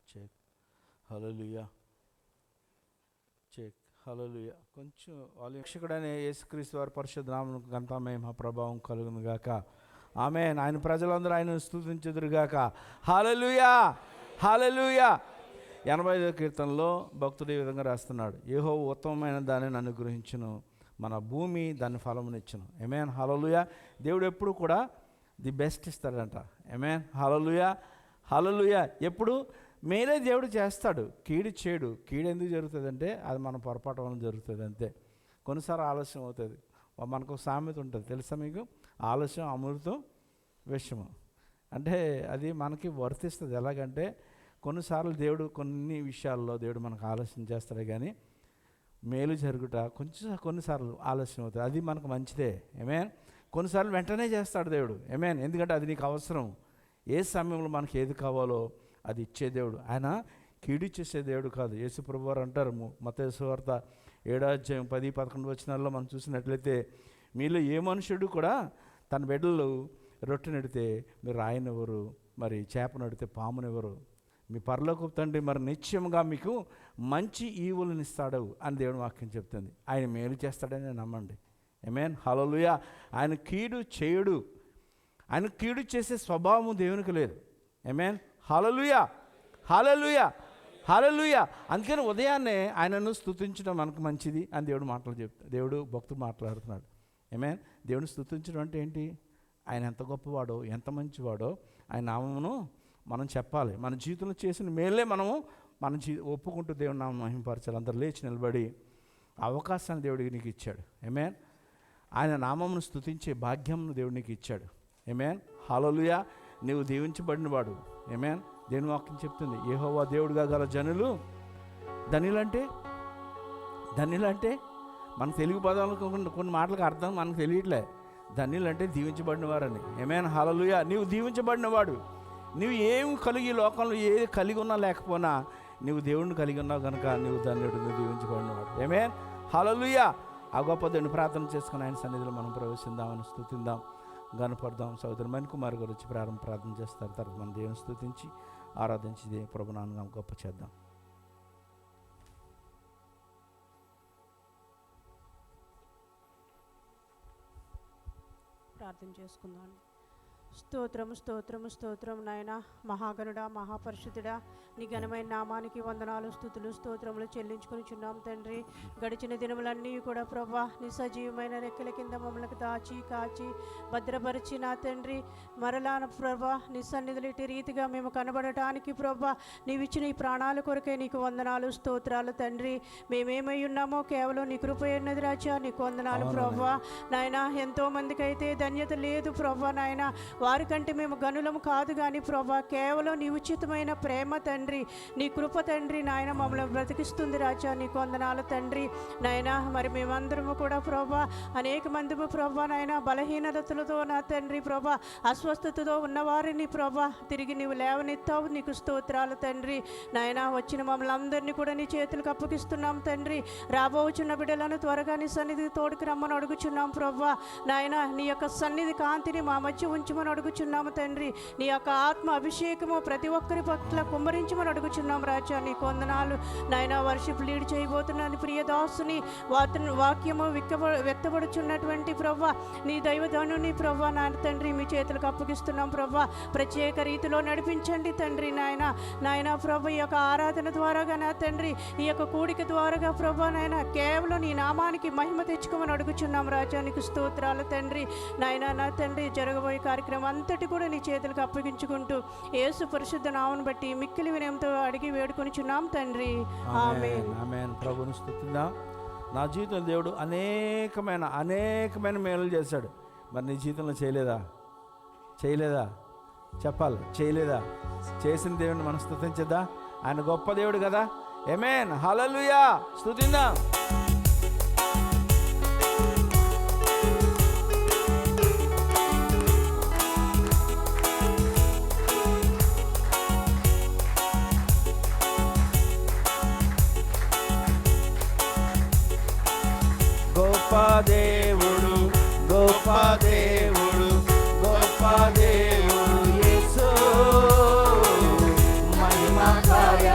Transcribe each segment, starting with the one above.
Check హల్లెలూయా. Check హల్లెలూయా. కొంచెం వాళ్ళ రక్షకుడైన యేసుక్రీస్తు వారి పరిశుద్ధ నామమునకు ఘనత మహిమ ప్రభావం కలుగును గాక. ఆమేన్. ఆయన ప్రజలందరూ ఆయనను స్తుతించుదురు గాక. హల్లెలూయా హల్లెలూయా. 85వ కీర్తనలో భక్తుడు ఈ విధంగా రాస్తున్నాడు, యెహోవా ఉత్తమమైన దానిని అనుగ్రహించును, మన భూమి దాని ఫలమునిచ్చును. ఆమేన్ హల్లెలూయా. దేవుడు ఎప్పుడు కూడా ది బెస్ట్ ఇస్తాడంట. ఆమేన్ హల్లెలూయా హల్లెలూయా. ఎప్పుడు మేలే దేవుడు చేస్తాడు, కీడు చేయడు. కీడు ఎందుకు జరుగుతుందంటే అది మన పొరపాటు వలన జరుగుతుంది అంతే. కొన్నిసార్లు ఆలస్యం అవుతుంది. మనకు సామెత ఉంటుంది తెలుసా మీకు, ఆలస్యం అమృతం విషము. అంటే అది మనకి వర్తిస్తుంది. ఎలాగంటే కొన్నిసార్లు దేవుడు కొన్ని విషయాల్లో దేవుడు మనకు ఆలస్యం చేస్తాడు, కానీ మేలు జరుగుట కొన్నిసార్లు ఆలస్యం అవుతుంది. అది మనకు మంచిదే. ఆమేన్. కొన్నిసార్లు వెంటనే చేస్తాడు దేవుడు. ఆమేన్. ఎందుకంటే అది నీకు అవసరం. ఏ సమయంలో మనకి ఏది కావాలో అది ఇచ్చే దేవుడు. ఆయన కీడు చేసే దేవుడు కాదు. యేసు ప్రభువారు అంటారు మత్తయి సువార్త 7:10-11 వచనాల్లో మనం చూసినట్లయితే, మీలో ఏ మనుషుడు కూడా తన బిడ్డలు రొట్టె నడితే మీరు రాయనివ్వరు, మరి చేప నడితే పామునివ్వరు. మీ పరలోకపు తండ్రి మరి నిశ్చయంగా మీకు మంచి ఈవులను ఇస్తాడు అని దేవుని వాక్యం చెప్తుంది. ఆయన మేలు చేస్తాడని నమ్మండి. ఆమేన్ హల్లెలూయా. ఆయన కీడు చేయడు. ఆయన కీడు చేసే స్వభావం దేవునికి లేదు. ఆమేన్ హల్లెలూయా హల్లెలూయా హల్లెలూయా. అందుకని ఉదయాన్నే ఆయనను స్తుతించడం మనకు మంచిది అని దేవుడు భక్తుడు మాట్లాడుతున్నాడు. ఆమేన్. దేవుని స్తుతించడం అంటే ఏంటి? ఆయన ఎంత గొప్పవాడో, ఎంత మంచివాడో ఆయన నామమును మనం చెప్పాలి. మన జీవితంలో చేసిన మేలే మనము ఒప్పుకుంటూ దేవుని నామం మహిమపరచాలి. అందరూ లేచి నిలబడి అవకాశాన్ని దేవుడికి నీకు ఇచ్చాడు. ఆమేన్. ఆయన నామమును స్తుతించే భాగ్యంను దేవుడు నీకు ఇచ్చాడు. ఆమేన్ హల్లెలూయా. నీవు దీవించబడినవాడు. ఆమేన్. దేవుని వాక్యం చెప్తుంది, యెహోవా దేవుడుగా గల జనులు ధన్యులంటే మన తెలుగు పదాలకు కొన్ని మాటలకు అర్థం మనకు తెలియట్లే. ధన్యులంటే దీవించబడినవారని. ఆమేన్ హల్లెలూయా. నీవు దీవించబడినవాడు. నువ్వు ఏమి కలిగి లోకంలో ఏది కలిగి ఉన్నా లేకపోయినా నువ్వు దేవుడిని కలిగి ఉన్నావు కనుక నువ్వు ధన్యుడు, నువ్వు దీవించబడినవాడు. ఆమేన్ హల్లెలూయా. ఆ గొప్ప దేవుని ప్రార్థన చేసుకుని ఆయన సన్నిధిలో మనం ప్రవేశిద్దామని స్తుతిద్దాం, గనపడదాం. సోదరు మణి కుమార్ గారు వచ్చి ప్రార్థన చేస్తారు. తర్వాత మనం దేవుని స్తుతించి ఆరాధించి ప్రభునామమున గొప్ప చేద్దాం. ప్రార్థన చేసుకుందాం. స్తోత్రము స్తోత్రము స్తోత్రం నాయన, మహాగణుడా మహాపరిశుద్ధుడా, నీ ఘనమైన నామానికి వందనాలు స్తుతులు స్తోత్రములు చెల్లించుకొనిచున్నాం తండ్రి. గడిచిన దినములన్నీ కూడా ప్రభా నీ సజీవమైన రెక్కల కింద మమ్మల్ని దాచి కాచి భద్రపరిచి నా తండ్రి మరలా ప్రభా నీ సన్నిధులు ఇటు రీతిగా మేము కనబడటానికి ప్రభా నీవిచ్చిన ఈ ప్రాణాల కొరకే నీకు వందనాలు స్తోత్రాలు తండ్రి. మేమేమై ఉన్నామో కేవలం నీ కృప ఉన్నది రాజా, నీకు వందనాలు ప్రభా. నాయన ఎంతో మందికి అయితే ధన్యత లేదు ప్రభా. నాయన వారికంటే మేము గనులము కాదు కానీ ప్రభా కేవలం నీ ఉచితమైన ప్రేమ తండ్రి, నీ కృప తండ్రి నాయన మమ్మల్ని బ్రతికిస్తుంది రాజా, నీకు వందనాలు తండ్రి. నాయన మరి మేమందరము కూడా ప్రభా అనేక మందిము ప్రభా నాయన బలహీనతలతో నా తండ్రి ప్రభా అస్వస్థతతో ఉన్నవారిని ప్రభా తిరిగి నీవు లేవనెత్తావు, నీకు స్తోత్రాలు తండ్రి. నాయన వచ్చిన మమ్మల్ని అందరినీ కూడా నీ చేతులకు అప్పగిస్తున్నాం తండ్రి. రాబోచున్న బిడ్డలను త్వరగా నీ సన్నిధికి తోడుకు రమ్మని అడుగుచున్నాం ప్రభా. నాయన నీ యొక్క సన్నిధి కాంతిని మా మధ్య ఉంచమని అడుగుచున్నాము తండ్రి. నీ యొక్క ఆత్మ అభిషేకము ప్రతి ఒక్కరి పట్ల కుమ్మరించమని అడుగుచున్నాం రాజా, నీకు వందనాలు. నాయన వర్షిప్ లీడ్ చేయబోతున్నది ప్రియదాసుని వాక్యము వ్యక్తపడుచున్నటువంటి ప్రభా నీ దైవదానుని ప్రభా నా తండ్రి మీ చేతులకు అప్పగిస్తున్నాం ప్రభా. ప్రత్యేక రీతిలో నడిపించండి తండ్రి. నాయన ప్రభా ఈ యొక్క ఆరాధన ద్వారాగా నా తండ్రి ఈ యొక్క కూడిక ద్వారాగా ప్రభా నాయన కేవలం నీ నామానికి మహిమ తెచ్చుకోమని అడుగుచున్నాం రాజా, నీకు స్తోత్రాలు తండ్రి. నాయన నా తండ్రి జరగబోయే కార్యక్రమం అంతటి కూడా నీ చేతులకు అప్పగించుకుంటూ యేసు పరిశుద్ధ నామమును బట్టి మిక్కిలి వినయంతో అడిగి వేడుకొనిచున్నాం తండ్రి. ఆమేన్ ఆమేన్. ప్రభువును స్తుతిద్దాం. నా జీవితంలో దేవుడు అనేకమైన మేలు చేశాడు. మరి నీ జీవితంలో చేయలేదా చెప్పాలి. చేయలేదా? చేసిన దేవుడిని మనం స్తుతించదా? ఆయన గొప్ప దేవుడు కదా. ఆమేన్ హల్లెలూయా. స్తుతిద్దాం. గొప్ప దేవుడు గొప్ప దేవుడు గొప్ప దేవుడు యేసు మహిమ కార్య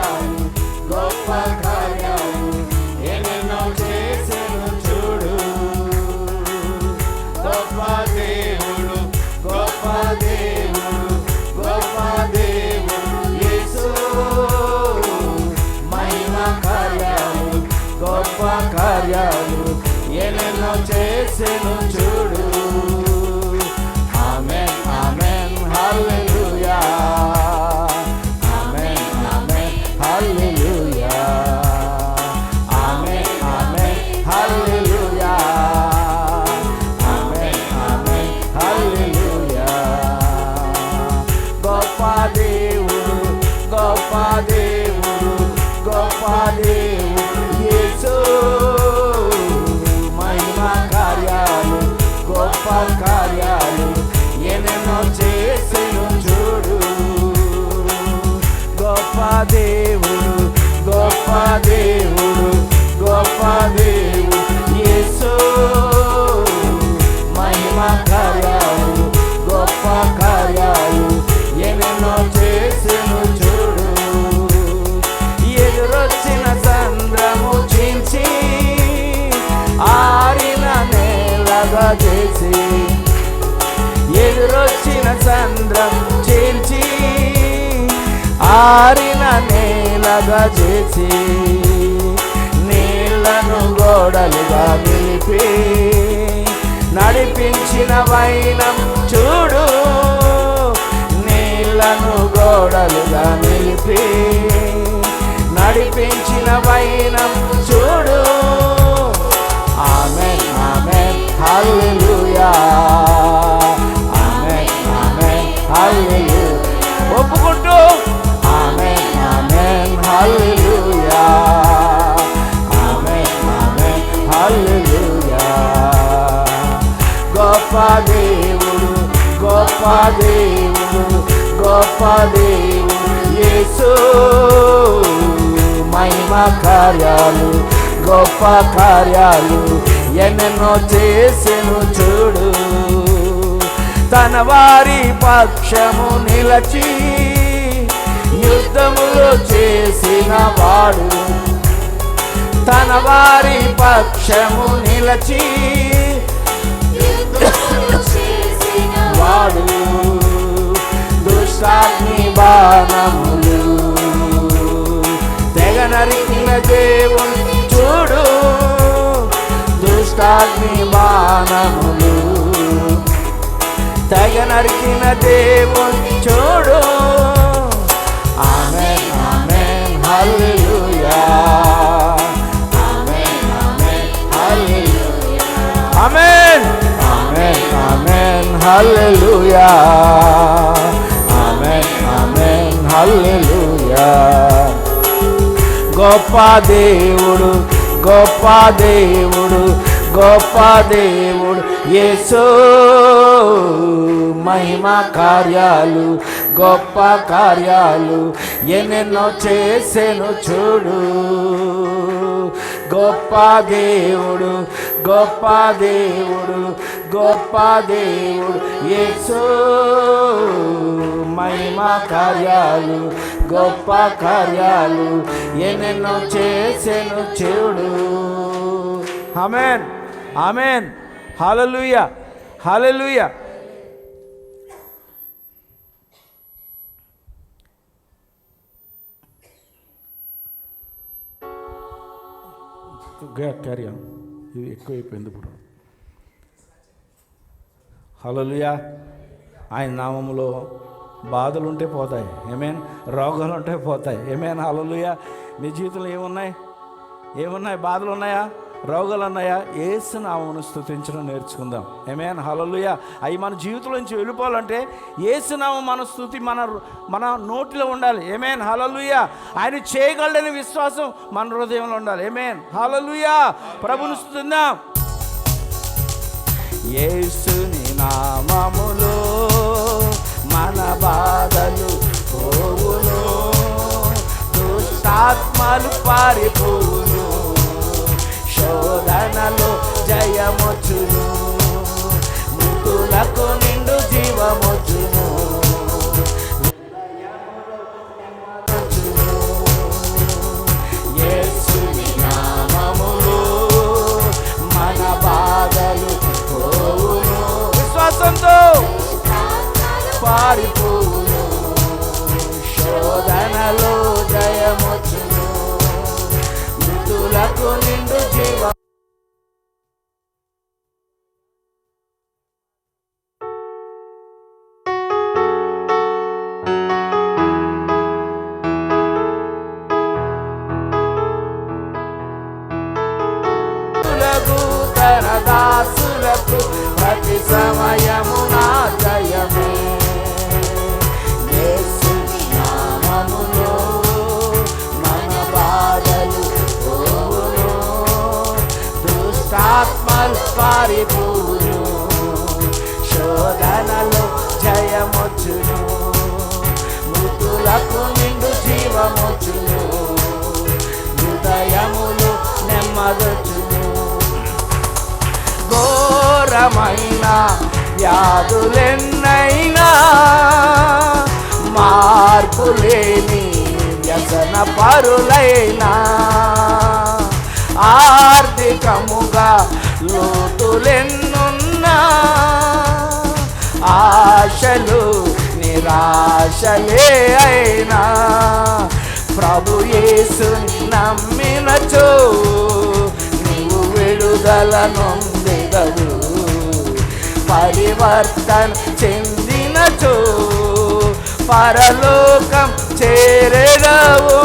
దేవుడు గొప్ప దేవుడు యేసు మహిమ కార్యాలు గొప్ప కార్యాలు ఎన్నెన్నో చేసెను చూడు గొప్ప దేవుడు గొప్ప దేవుడు గొప్ప దేవుడు యేసు మహిమ కార్యాలు గొప్ప కార్యాలు ఎన్నెన్నో చేసెను చూడు ఎదురొచ్చిన సంద్రము చీల్చి ఆరిన నేలగా చేసి ఎదురొచ్చిన సంద్రం చీల్చి ఆరిన నేలగా చేసి నీళ్లను గోడలుగా నిలిపి నడిపించిన వైనం చూడు నీళ్లను గోడలుగా నిలిపి నడిపించిన వైనం చూడు ఆమేన్ ఆమేన్ హల్లెలూయా ఆమేన్ ఆమేన్ హల్లెలూయా ఒప్పుకుంటూ ఆమేన్ ఆమేన్ హల్లెలూయా ఆమేన్ ఆమేన్ హల్లెలూయా గొప్ప దేవుడు గొప్ప దేవుడు గొప్ప దేవుడు యేసు మహిమ కార్యాలు గొప్ప కార్యాలు ఎన్నెన్నో చేసెను చూడు తన వారి పక్షము నిలచి యుద్ధములో చేసిన వాడు తన వారి పక్షము నిలచి వాడు దుష్టాగ్ని బాణములు తెగ నరికిన దేవుని చూడు దుష్టాగ్ని బాణములు తెగ నరికిన దేవుని చూడు ఆమేన్ ఆమేన్ హల్లెలూయా ఆమేన్ ఆమేన్ హల్లెలూయా ఆమేన్ ఆమేన్ ఆమేన్ హల్లెలూయా ఆమేన్ ఆమేన్ హల్లెలూయా గొప్ప దేవుడు గొప్ప దేవుడు గొప్ప దేవుడు యేసు మహిమ కార్యాలు గొప్ప కార్యాలు ఎన్నెన్నో చేసెను చూడు గొప్ప దేవుడు గొప్ప దేవుడు గొప్ప దేవుడు యేసు మహిమ కార్యాలు గొప్ప కార్యాలు ఎన్నెన్నో చేసెను చూడు ఆమేన్ ఆమేన్ హల్లెలూయా హల్లెలూయా క్యారీ ఆన్ ఇది ఎక్కువైపోయింది ఇప్పుడు హల్లెలూయా ఆయన నామములో బాధలు ఉంటే పోతాయి ఏమేన్ రోగాలు ఉంటే పోతాయి ఏమేన్ హల్లెలూయా నీ జీవితంలో ఏమున్నాయి బాధలు ఉన్నాయా రోగాలు ఉన్నాయా యేసు నామమును స్తుతించడం నేర్చుకుందాం ఆమేన్ హల్లెలూయా అవి మన జీవితం నుంచి వెళ్ళిపోవాలంటే యేసు నామం మన స్తుతి మన నోటిలో ఉండాలి ఆమేన్ హల్లెలూయా ఆయన చేయగలడని విశ్వాసం మన హృదయంలో ఉండాలి ఆమేన్ హల్లెలూయా ప్రభువును స్తుతిద్దాం యేసుని నామములో మన బాధలు పోవును దుష్టాత్మలు పారిపోవును శోధనలో జయమొచ్చును మృతులకు నిండు జీవమొచ్చును యేసుని నామములో మన బాధలు పోవును విశ్వాసంతో పారిపోవును శోధనలో జయమొచ్చును మృతులకు నిండు జీవ తన దాసులకు ప్రతి సమయము నా జయమే జీవమొచ్చును, హృదయములు నెమ్మదొచ్చును. ఘోరమైన వ్యాధులెన్నైనా మార్పులేని వ్యసన పరులైనా, ఆర్థికముగా లోటులెన్నున్నా, ఆశలు నిరాశలే అయినా, ప్రభు యేసుని నమ్మినచో నీవు విడుదల నొందెదవు. పరివర్తన చెందినచో పరలోకం చేరెదవు.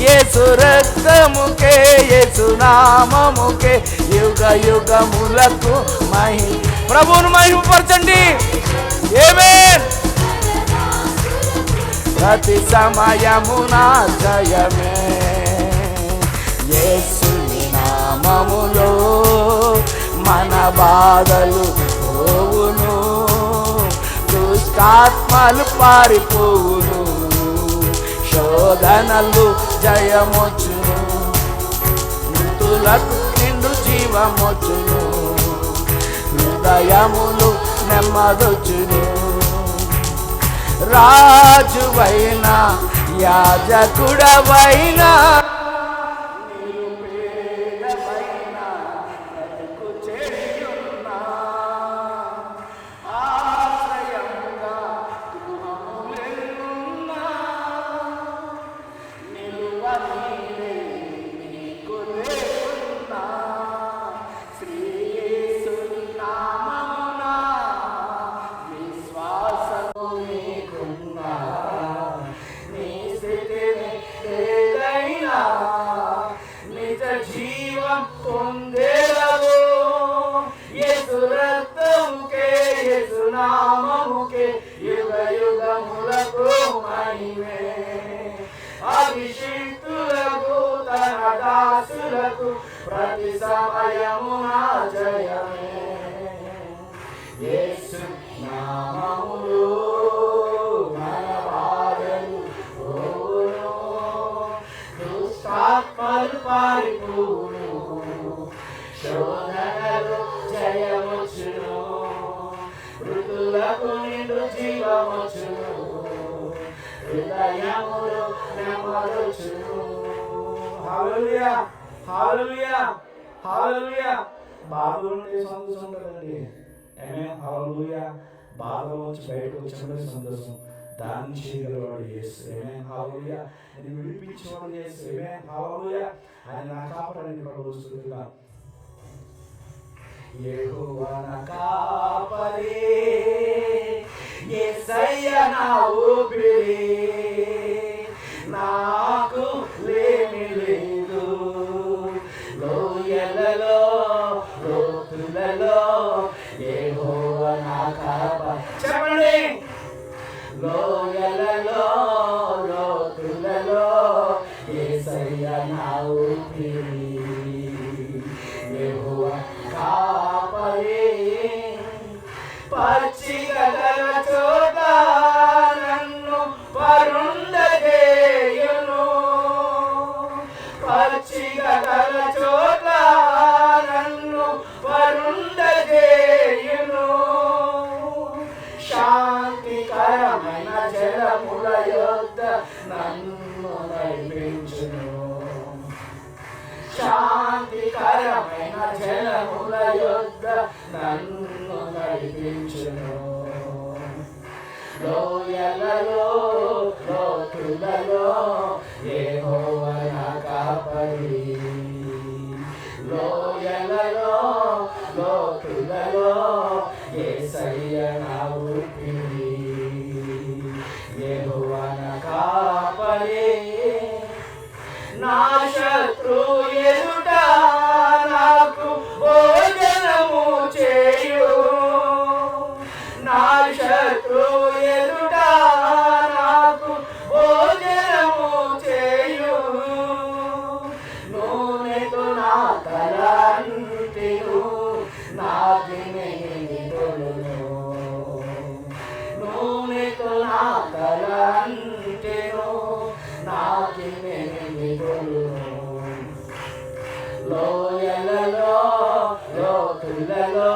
యేసు రక్తముకే, యేసు నామముకే యుగ యుగములకు ప్రభువును మహిమపరచండి. ఆమేన్. ప్రతి సమయమున జయమే యేసుని నామములో, మన బాధలు పోవును, దుష్టాత్మలు పారిపోవును, శోధనలు జయమొచ్చును, మృతులకు నిండు జీవమొచ్చును, హృదయములు నెమ్మదొచ్చును. రాజువైనా యాజకుడవైనా అభిషిక్తులకు తన దాసులకు ప్రతి సమయమున జయమే యేసు నామములో, మన బాధలు పోవును, దుష్టాత్మలు పారిపోవును, శోధనలు జయమొచ్చును, మృతులకు నిండు జీవమొచ్చును, హృదయములు నెమ్మదొచ్చును. హల్లెలూయా, హల్లెలూయా, హల్లెలూయా. బాధలు ఉంటే సంతోషం ఉంటుందండి. ఆమేన్. హల్లెలూయా. బాధల నుంచి బయటకు వచ్చినప్పుడు సంతోషం, దాన్ని చేయగలవాడు యేసు. ఆమేన్. హల్లెలూయా. నేను విడిపించేవాడు యేసు. ఆమేన్. హల్లెలూయా. ఆయన నా కాపాడని ప్రభువు స్తుతిస్తున్నాను. యెహోవా నా కాపరి, యేసయ్య నా ఊపిరి, నాకు లేమి లేదు. లోయలలో లోతులలో యెహోవా నా కాపరి. చెప్పండి. లోయలలో లోతులలో యేసయ్య నా ఊపిరి, యెహోవా కాపరి. పచ్చిగల చోట నన్ను పరుండజేయును, పచ్చిగల చోట నన్ను పరుండజేయును, శాంతికరమైన జలముల యొద్ద నన్ను నడిపించును, శాంతికరమైన జలముల యొద్ద నన్ను నడిపించును. లోయలలో లోతులలో యెహోవా నా కాపరి, లోయలలో లోతులలో యేసయ్య నా ఊపిరి, యెహోవా నా కాపరి. నా శత్రు ఎదుట నాకు భోజనము చేయు, నా శత్రు ఎదుట నాకు భోజనము చేయు, నూనెతో నా తలంటిను నాకిని తొలును, నూనెతో నా తలంటిను లోయలలో లోతులలో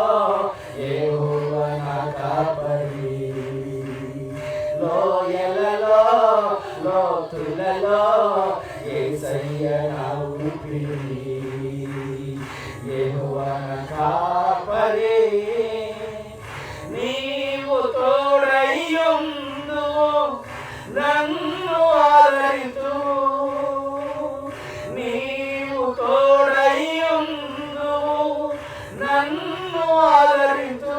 యెహోవా నా కాపరి. లోయలలో లోతులలో యేసయ్య నా ఊపిరి. యెహోవా నా కాపరి, నీవు తోడయ్యుందు నన్ను ఆదరించు. నీవు తోడయ్యుందు నన్ను ఆదరించు.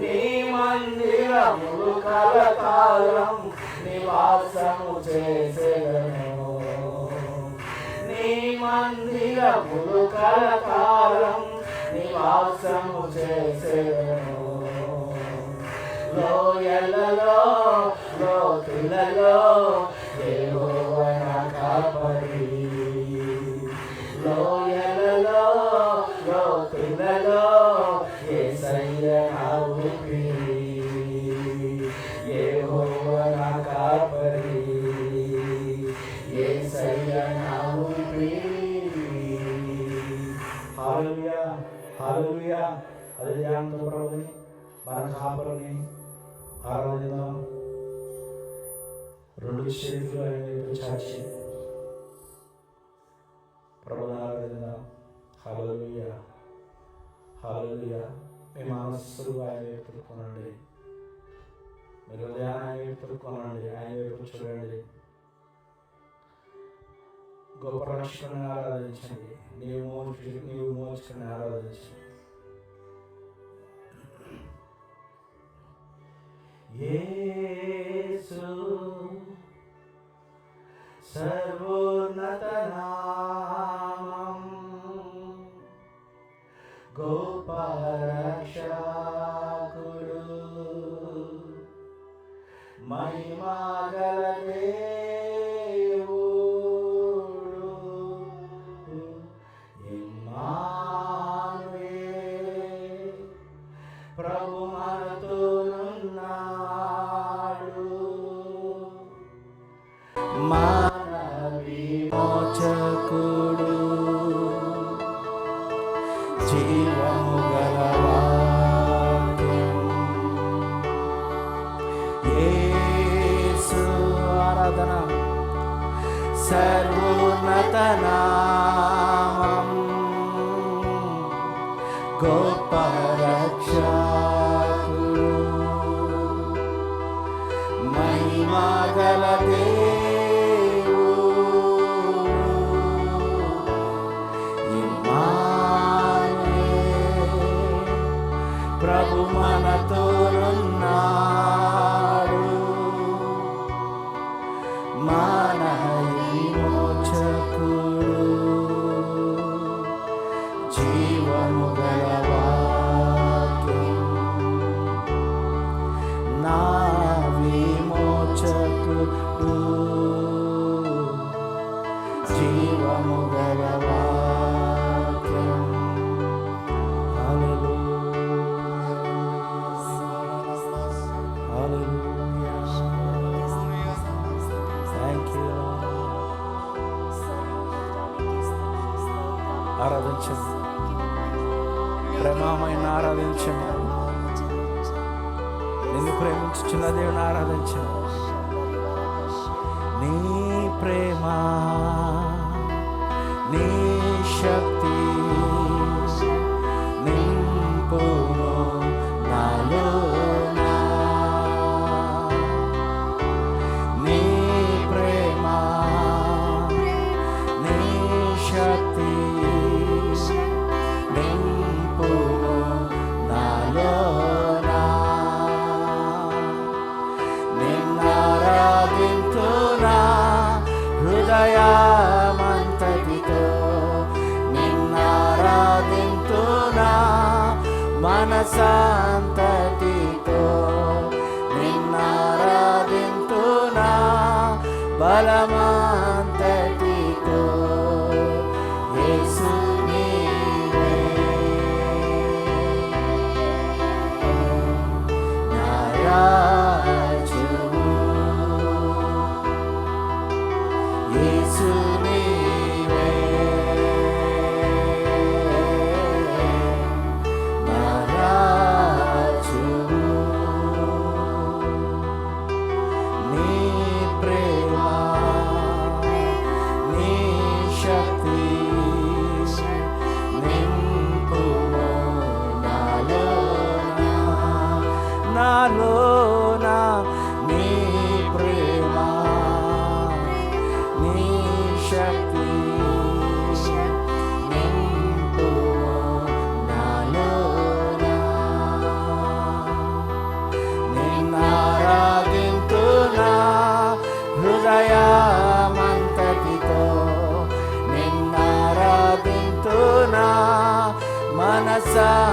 నీ మందిరములు కలకాలం నివాసము చేసేదను. నీ మందిరములు కలకాలం నివాసము చేసేదను. లోయలలో లోతులలో యెహోవా నా కాపరి. లోయలలో లోతులలో యేసయ్య నా ఊపిరి. యెహోవా నా కాపరి, యేసయ్య నా ఊపిరి. హల్లెలూయా హల్లెలూయా. అదే ధ్యానంతో ప్రభుని మన కాపరిని ఆరాధిద్దాం. రెండు చేతులు ఆయన వైపు చాచి ప్రభుని ఆరాధిద్దాం. హల్లెలూయా హల్లెలూయా. మీ మనస్సులు ఆయన వైపు తిప్పుకోనండి. మీ హృదయాన్ని ఆయన వైపు తిప్పుకోనండి. ఆయన వైపు చూడండి. గొప్ప రక్షకుని ఆరాధించండి. నీవు మోచుకుని ఆరాధించండి. యేసు సర్వోన్నత నామం, గొప్ప రక్షకుడు, మహిమగల దేవుడు, ఇమ్మానుయేల్ ప్రభు మనతోనున్నాడు. మన విమోచకుడు, జీవము గల వాక్యం, యేసు ఆరాధన. సర్వోన్నత నామం, గొప్ప రక్షకుడు, మహిమగల దేవుడు, ఇమ్మానుయేల్ ప్రభు మనతోనున్నాడు. మన విమోచకుడు, జీవము గల వాక్యం, నా విమోచకుడు, జీవము గల వాక్యం. హల్లెలూయా హల్లెలూయా. Thank you. ఆరాధించండి. ప్రేమమైన ఆరాధించండి. నిన్ను ప్రేమించుచున్న దేవుని ఆరాధించండి. నీ ప్రేమ, నీ శక్తి నింపును నాలోన. నీ ప్రేమ, నీ శక్తి నింపును నాలోన. నిన్నారాధింతునా హృదయమంతటితో, నిన్నారాధింతునా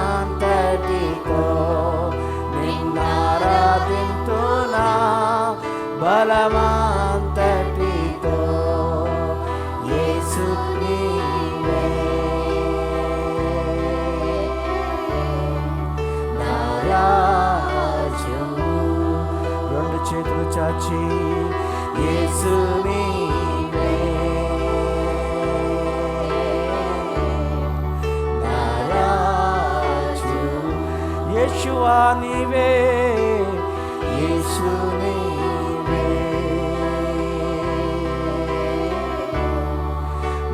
మనసంతటితో నిన్నారాధింతునా బలమంతటితో యేసు నీవే నా రాజు. రెండు చేతులు చాచి యేసు నీవే నా రాజు. యేషువా నీవే యేసు నీవే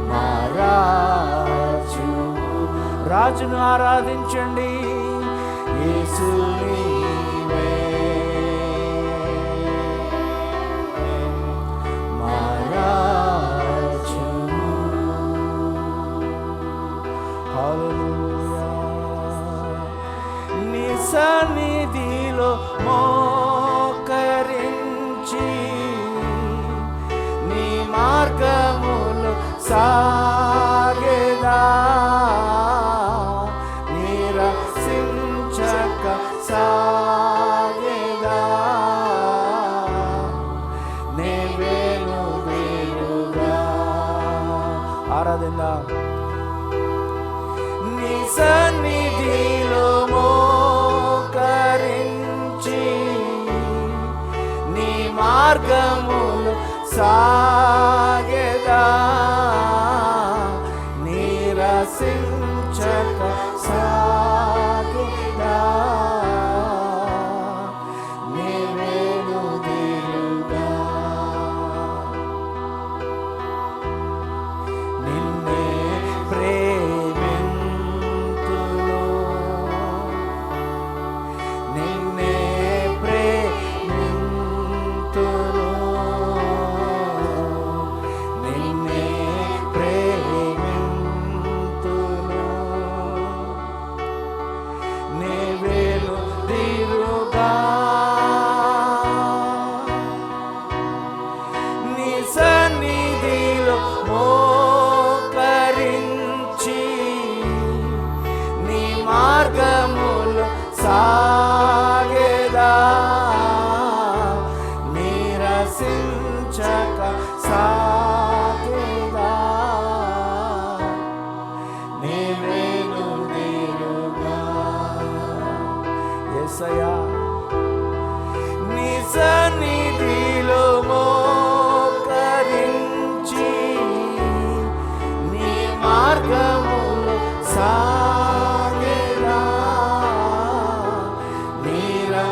మా రాజు. రాజును ఆరాధించండి యేసు నీవే మా రాజు. హల్లెలూయా. నీ సన్నిధిలో మోకరించి నీ మార్గములు సాగేదా నిరసించక సాగేదా నీవేను వేరుగా. ఆరాధన నీ సన్నిధిలో మోకరించి నీ మార్గములు సాగేదా నిరసించక సాగేదా నీవేను వేరుగా. నిన్నే ప్రేమింతును నిన్నే ప్రేమింతును నిన్నే ప్రేమింతును నీవేను తీరుగా. నీ సన్నిధిలో మోకరించి నీ మార్గములు సాగేదా నిరసించక సాగేదా నీవేను తీరుగా. యేసయ్యా నీ సన్నిధిలో మోకరించి నీ మార్గములు సాగేదా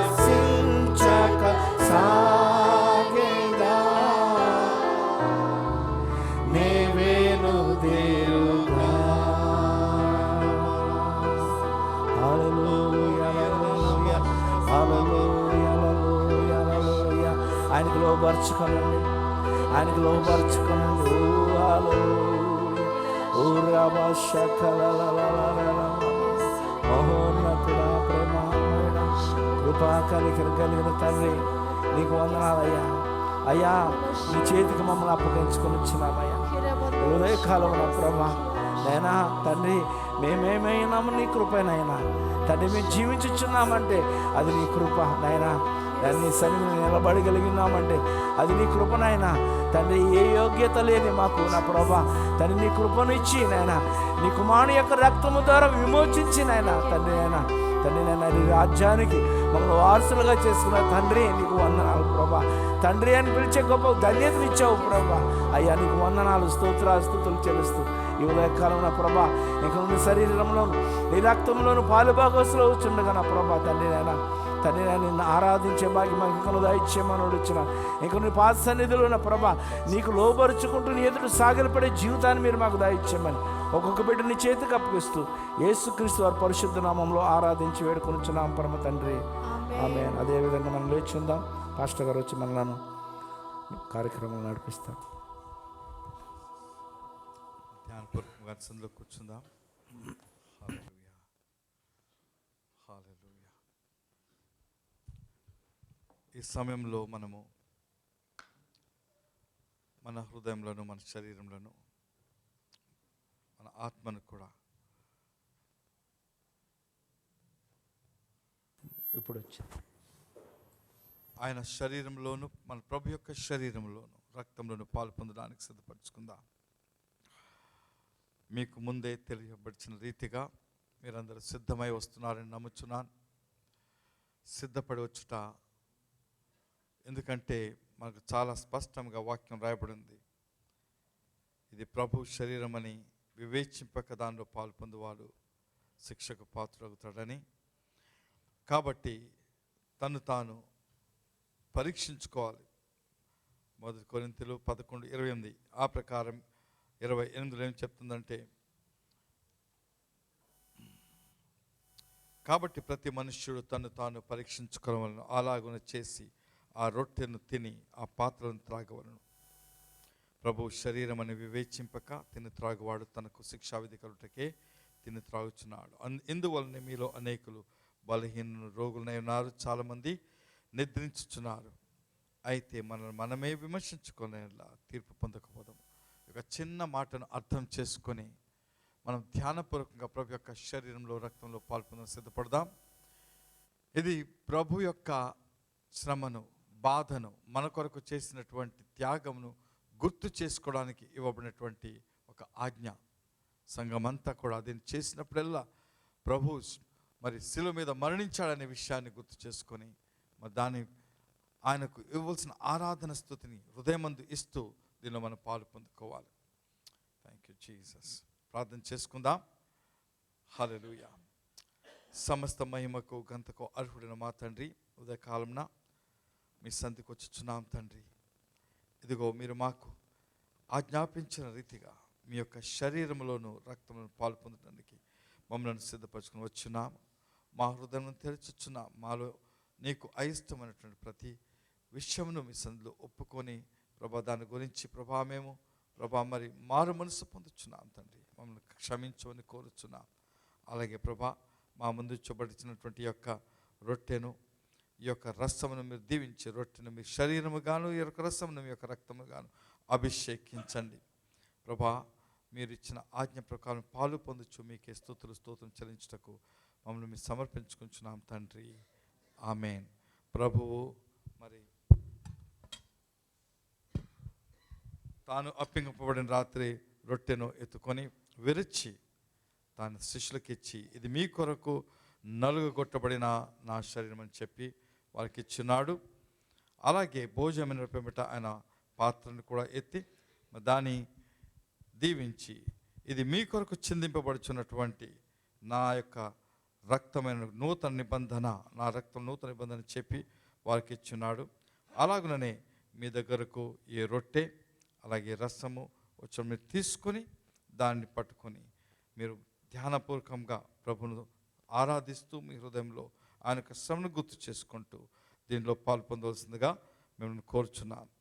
నిరసించక సాగేదా నీవేను తీరుగా. హల్లెలూయా హల్లెలూయా హల్లెలూయా హల్లెలూయా హల్లెలూయా. ఆయనకు లోబర్చుకోనండి ఆయనకు లోబర్చుకోనండి. ఓ హల్లెలూయా ఓ రబా షకలలలలలల. మహోన్నతుడా ప్రేమమయుడా కృపా కనికరం కలిగిన తండ్రి నీకు వందనాలయ్యా. అయ్యా నీ చేతికి మమ్మల్ని అప్పగించుకొని వచ్చినామయ్యా. ఉదయకాలం నా ప్రభా నైనా తండ్రి మేమేమైనాము నీ కృపనైనా తండ్రి మేము జీవించుచున్నామంటే అది నీ కృప నాయనా. నీ సన్నిధిని నిలబడగలిగినామంటే అది నీ కృపనైనా తండ్రి. ఏ యోగ్యత లేని మాకు నా ప్రభా తండ్రి నీ కృపను ఇచ్చి నాయనా నీ కుమారుని యొక్క రక్తము ద్వారా విమోచించి నాయనా తండ్రి నాయనా తండ్రి నాయన నీ రాజ్యానికి మమ్మల్ని వారసులుగా చేసుకున్న తండ్రి నీకు వందనాలు ప్రభా. తండ్రి అని పిలిచే గొప్ప ధన్యతను ఇచ్చావు ప్రభా. అయ్యా నీకు వందనాలు స్తోత్రాలు స్తుతులు చెల్లిస్తూ ఈ ఉదయకాలం నా ప్రభా ఇంకా నీ శరీరంలోను నీ రక్తంలోను పాలుభాగస్లో వచ్చుండగా నా ప్రభా తండ్రి నాయన తండ్రి నేను నిన్ను ఆరాధించే భాగ్యం ఇంకను దయచేయమని వచ్చిన ఇంక నీ పాద సన్నిధిలో నా ప్రభా నీకు లోబరుచుకుంటూ నీ ఎదురు సాగిలపడే జీవితాన్ని మీరు మాకు దయచేయమని ఒక్కొక్క బిడ్డ నీ చేతికి అప్పగిస్తూ యేసుక్రీస్తు వారి పరిశుద్ధ నామంలో ఆరాధించి వేడుకొనిచున్నాం పరమ తండ్రి ఆమేన్. అదేవిధంగా మనం లేచుందాం. పాస్టర్ గారు వచ్చి మనలను కార్యక్రమం నడిపిస్తారు. ధ్యానపూర్వకంగా సందులో కూర్చుందాం. హల్లెలూయా హల్లెలూయా. ఈ సమయంలో మనము మన హృదయంలోను మన శరీరంలోను మన ఆత్మను కూడా ఇప్పుడు వచ్చింది. ఆయన శరీరంలోను, మన ప్రభు యొక్క శరీరంలోను రక్తంలోను పాలు పొందడానికి సిద్ధపరచుకుందాం. మీకు ముందే తెలియబడిన రీతిగా మీరందరూ సిద్ధమై వస్తున్నారని నమ్ముచున్నాను. సిద్ధపడి వచ్చుట, ఎందుకంటే మనకు చాలా స్పష్టంగా వాక్యం రాయబడింది. ఇది ప్రభు శరీరం అని వివేచింపక దానిలో పాలు పొందువాడు శిక్షకు పాత్రుడవుతాడని. కాబట్టి తను తాను పరీక్షించుకోవాలి. 1 కొరింథీయులు 11:28 ఆ ప్రకారం 28లో ఏం చెప్తుందంటే, కాబట్టి ప్రతి మనుష్యుడు తను తాను పరీక్షించుకోవాలను, అలాగున చేసి ఆ రొట్టెను తిని ఆ పాత్రను త్రాగవలను. ప్రభు శరీరం అని వివేచింపక తిని త్రాగువాడు తనకు శిక్షావిధి కలుటకే తిని త్రాగుచున్నాడు. ఇందువలనే మీలో అనేకులు బలహీనులు, రోగులై ఉన్నారు, చాలామంది నిద్రించుచున్నారు. అయితే మనమే విమర్శించుకునేలా తీర్పు పొందకపోదాము. ఒక చిన్న మాటను అర్థం చేసుకొని మనం ధ్యానపూర్వకంగా ప్రభు యొక్క శరీరంలో రక్తంలో పాల్పొంద సిద్ధపడదాం. ఇది ప్రభు యొక్క శ్రమను, బాధను, మన కొరకు చేసినటువంటి త్యాగమును గుర్తు చేసుకోవడానికి ఇవ్వబడినటువంటి ఒక ఆజ్ఞ. సంఘమంతా కూడా దీన్ని చేసినప్పుడల్లా ప్రభు మరి శిలువ మీద మరణించాడనే విషయాన్ని గుర్తు చేసుకొని మరి దాన్ని ఆయనకు ఇవ్వాల్సిన ఆరాధన స్తుతిని హృదయమందు ఇస్తూ దీనిలో మనం పాలు పొందుకోవాలి. Thank you Jesus. ప్రార్థన చేసుకుందాం. హల్లెలూయా. సమస్త మహిమకు ఘనతకు అర్హుడైన మా తండ్రి, ఉదయకాలంన మీ సంధికి వచ్చుచున్నాం తండ్రి. ఇదిగో మీరు మాకు ఆజ్ఞాపించిన రీతిగా మీ యొక్క శరీరంలోను రక్తంలో పాలు పొందడానికి మమ్మల్ని సిద్ధపరచుకుని వచ్చున్నాం. మా హృదయం తెరచుచున్నాం. మాలో నీకు అయిష్టమైనటువంటి ప్రతి విషయమును మీ సంధిలో ఒప్పుకొని ప్రభా దాని గురించి మేము మరి మారు మనసు పొందుచున్నాం తండ్రి. మమ్మల్ని క్షమించమని కోరుచున్నాం. అలాగే ప్రభా మా ముందు చూపడిచినటువంటి యొక్క రొట్టెను, ఈ యొక్క రసమును మీరు దీవించి, రొట్టెను మీ శరీరముగాను, ఈ యొక్క రసమును మీ యొక్క రక్తముగాను అభిషేకించండి. ప్రభా మీరు ఇచ్చిన ఆజ్ఞ ప్రకారం పాలు పొందుచు మీకే స్తోత్రం చెల్లించుటకు మమ్మల్ని మీరు సమర్పించుకుంటున్నాం తండ్రి. ఆమేన్. ప్రభువు మరి తాను అప్పగింపబడిన రాత్రి రొట్టెను ఎత్తుకొని విరిచి తాను శిష్యులకిచ్చి, ఇది మీ కొరకు నలుగగొట్టబడిన నా శరీరం అని చెప్పి వారికి ఇచ్చినాడు. అలాగే భోజనమైన పిమ్మట ఆయన పాత్రను కూడా ఎత్తి దాన్ని దీవించి, ఇది మీ కొరకు చిందింపబడుచున్నటువంటి నా యొక్క రక్తమైన నూతన నిబంధన, నా రక్తం నూతన నిబంధన చెప్పి వారికి ఇచ్చున్నాడు. అలాగుననే మీ దగ్గరకు ఈ రొట్టె అలాగే రసము వచ్చి మీరు తీసుకొని దాన్ని పట్టుకొని మీరు ధ్యానపూర్వకంగా ప్రభును ఆరాధిస్తూ మీ హృదయంలో ఆయన యొక్క శ్రమను గుర్తు చేసుకుంటూ దీనిలో పాలు పొందవలసిందిగా మిమ్మల్ని కోరుచున్నాను.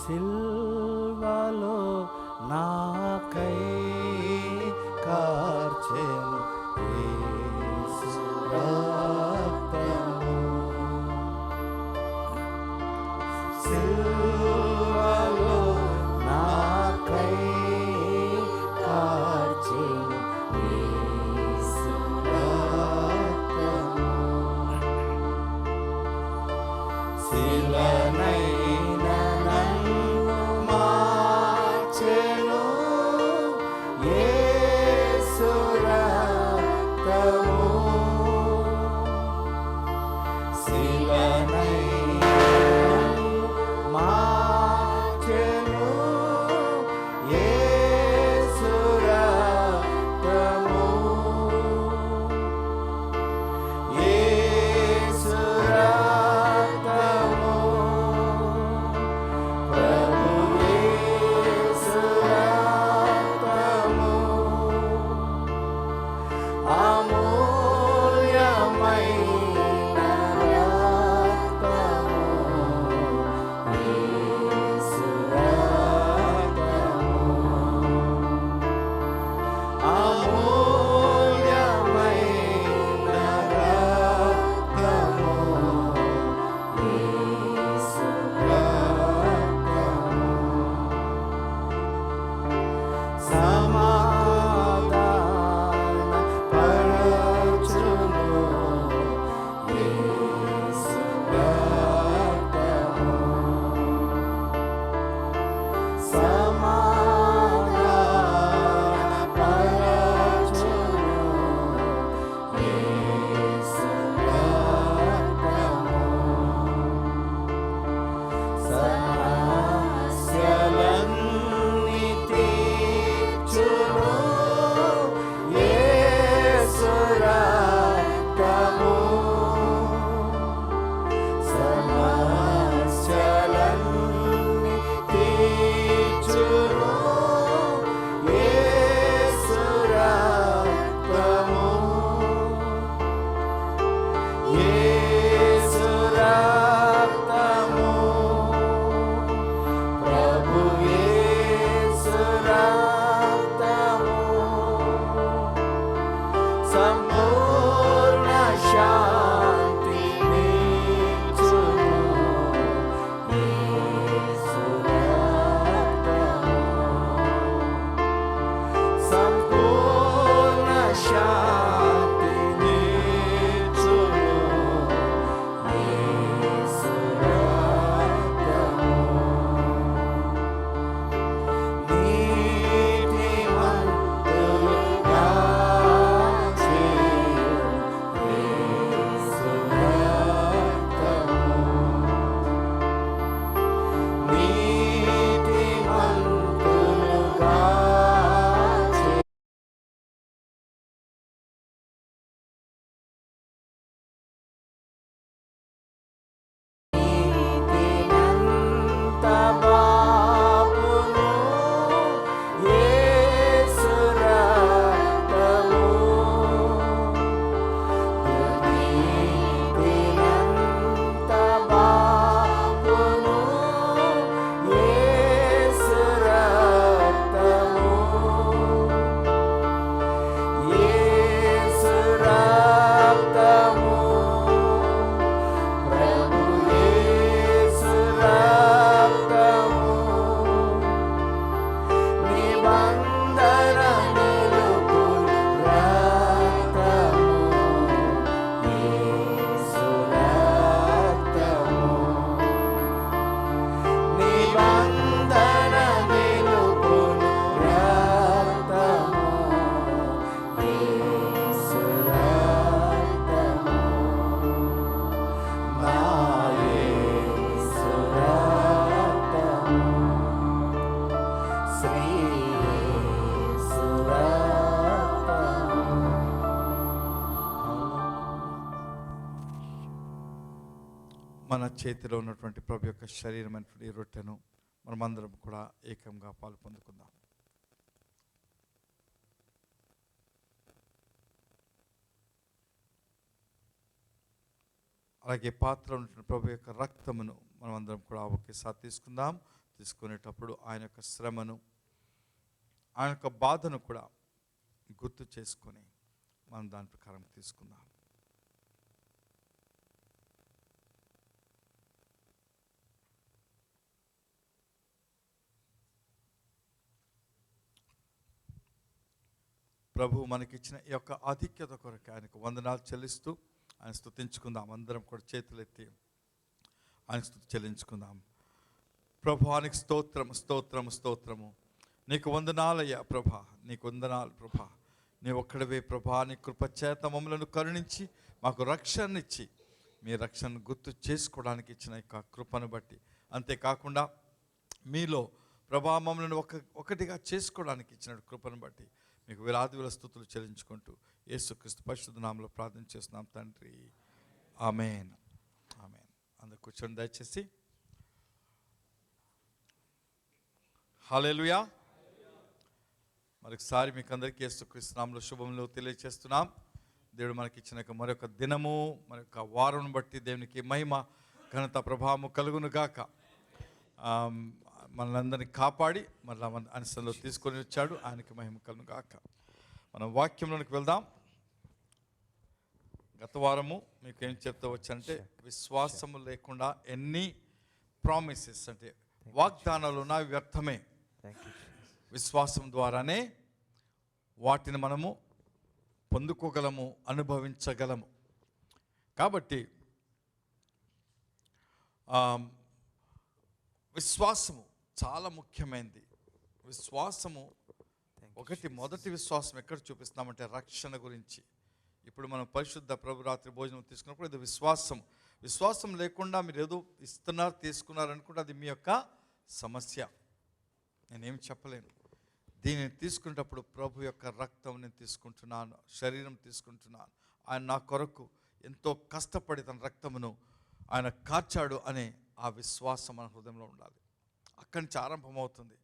సిల్వలో నాకై కార్చెను యేసు రక్తము, సిల్వలో నాకై కార్చెను యేసు రక్తము, శిలనైన నన్ను మార్చెను మన చేతిలో ఉన్నటువంటి ప్రభు యొక్క శరీరమైనటువంటి ఈ రొట్టెను మనమందరం కూడా ఏకంగా పాలు పొందుకుందాం. అలాగే పాత్రలో ఉన్నటువంటి ప్రభు యొక్క రక్తమును మనమందరం కూడా ఒకేసారి తీసుకుందాం. తీసుకునేటప్పుడు ఆయన యొక్క శ్రమను, ఆయన యొక్క బాధను కూడా గుర్తు చేసుకొని మనం దాని ప్రకారం తీసుకుందాం. ప్రభు మనకిచ్చిన ఈ యొక్క ఆధిక్యత కొరకు ఆయనకు వందనాలు చెల్లిస్తూ ఆయన స్తుతించుకుందాం. అందరం కూడా చేతులెత్తి ఆయన స్తుతి చెల్లించుకుందాం. ప్రభానికి స్తోత్రము, స్తోత్రము, స్తోత్రము. నీకు వందనాలయ్యా ప్రభా, నీకు వందనాలు ప్రభా. నీ ఒక్కడవే ప్రభా, నీ కృపచేత మమ్మలను కరుణించి మాకు రక్షణనిచ్చి మీ రక్షణను గుర్తు చేసుకోవడానికి ఇచ్చిన యొక్క కృపను బట్టి, అంతేకాకుండా మీలో ప్రభా మమ్మలను ఒకటిగా చేసుకోవడానికి ఇచ్చిన కృపను బట్టి మీకు వేలాది స్తుతులు చెల్లించుకుంటూ యేసుక్రీస్తు పరిశుద్ధ నామములో ప్రార్థన చేస్తున్నాం తండ్రి. ఆమేన్, ఆమేన్. అందరూ కూర్చోండి దయచేసి. హల్లెలూయా. మరొకసారి మీకు అందరికీ యేసుక్రీస్తు నామములో శుభములు తెలియజేస్తున్నాం. దేవుడు మనకి ఇచ్చిన మరొక దినము, మరొక వారం బట్టి దేవునికి మహిమ, ఘనత, ప్రభావము కలుగును గాక. మనలందరినీ కాపాడి మళ్ళీ మన అనుసరణలో తీసుకొని వచ్చాడు. ఆయనకి మహిమ కలుగును గాక. మనం వాక్యంలోనికి వెళ్దాం. గత వారము మీకు ఏం చెప్తా వచ్చంటే, విశ్వాసము లేకుండా ఎన్ని ప్రామిసెస్ అంటే వాగ్దానాలు ఉన్న వ్యర్థమే. విశ్వాసం ద్వారానే వాటిని మనము పొందుకోగలము, అనుభవించగలము. కాబట్టి విశ్వాసము చాలా ముఖ్యమైనది. విశ్వాసము మొదటి విశ్వాసం ఎక్కడ చూపిస్తున్నామంటే రక్షణ గురించి. ఇప్పుడు మనం పరిశుద్ధ ప్రభు రాత్రి భోజనం తీసుకున్నప్పుడు ఇది విశ్వాసం. విశ్వాసం లేకుండా మీరు ఏదో ఇస్తున్నారు, తీసుకున్నారు అనుకుంటే అది మీ యొక్క సమస్య. నేనేం చెప్పలేను. దీనిని తీసుకునేటప్పుడు ప్రభు యొక్క రక్తం నేను తీసుకుంటున్నాను, శరీరం తీసుకుంటున్నాను. ఆయన నా కొరకు ఎంతో కష్టపడి తన రక్తమును ఆయన కార్చాడు అనే ఆ విశ్వాసం మన హృదయంలో ఉండాలి. అక్కడి నుంచి ఆరంభమవుతుంది.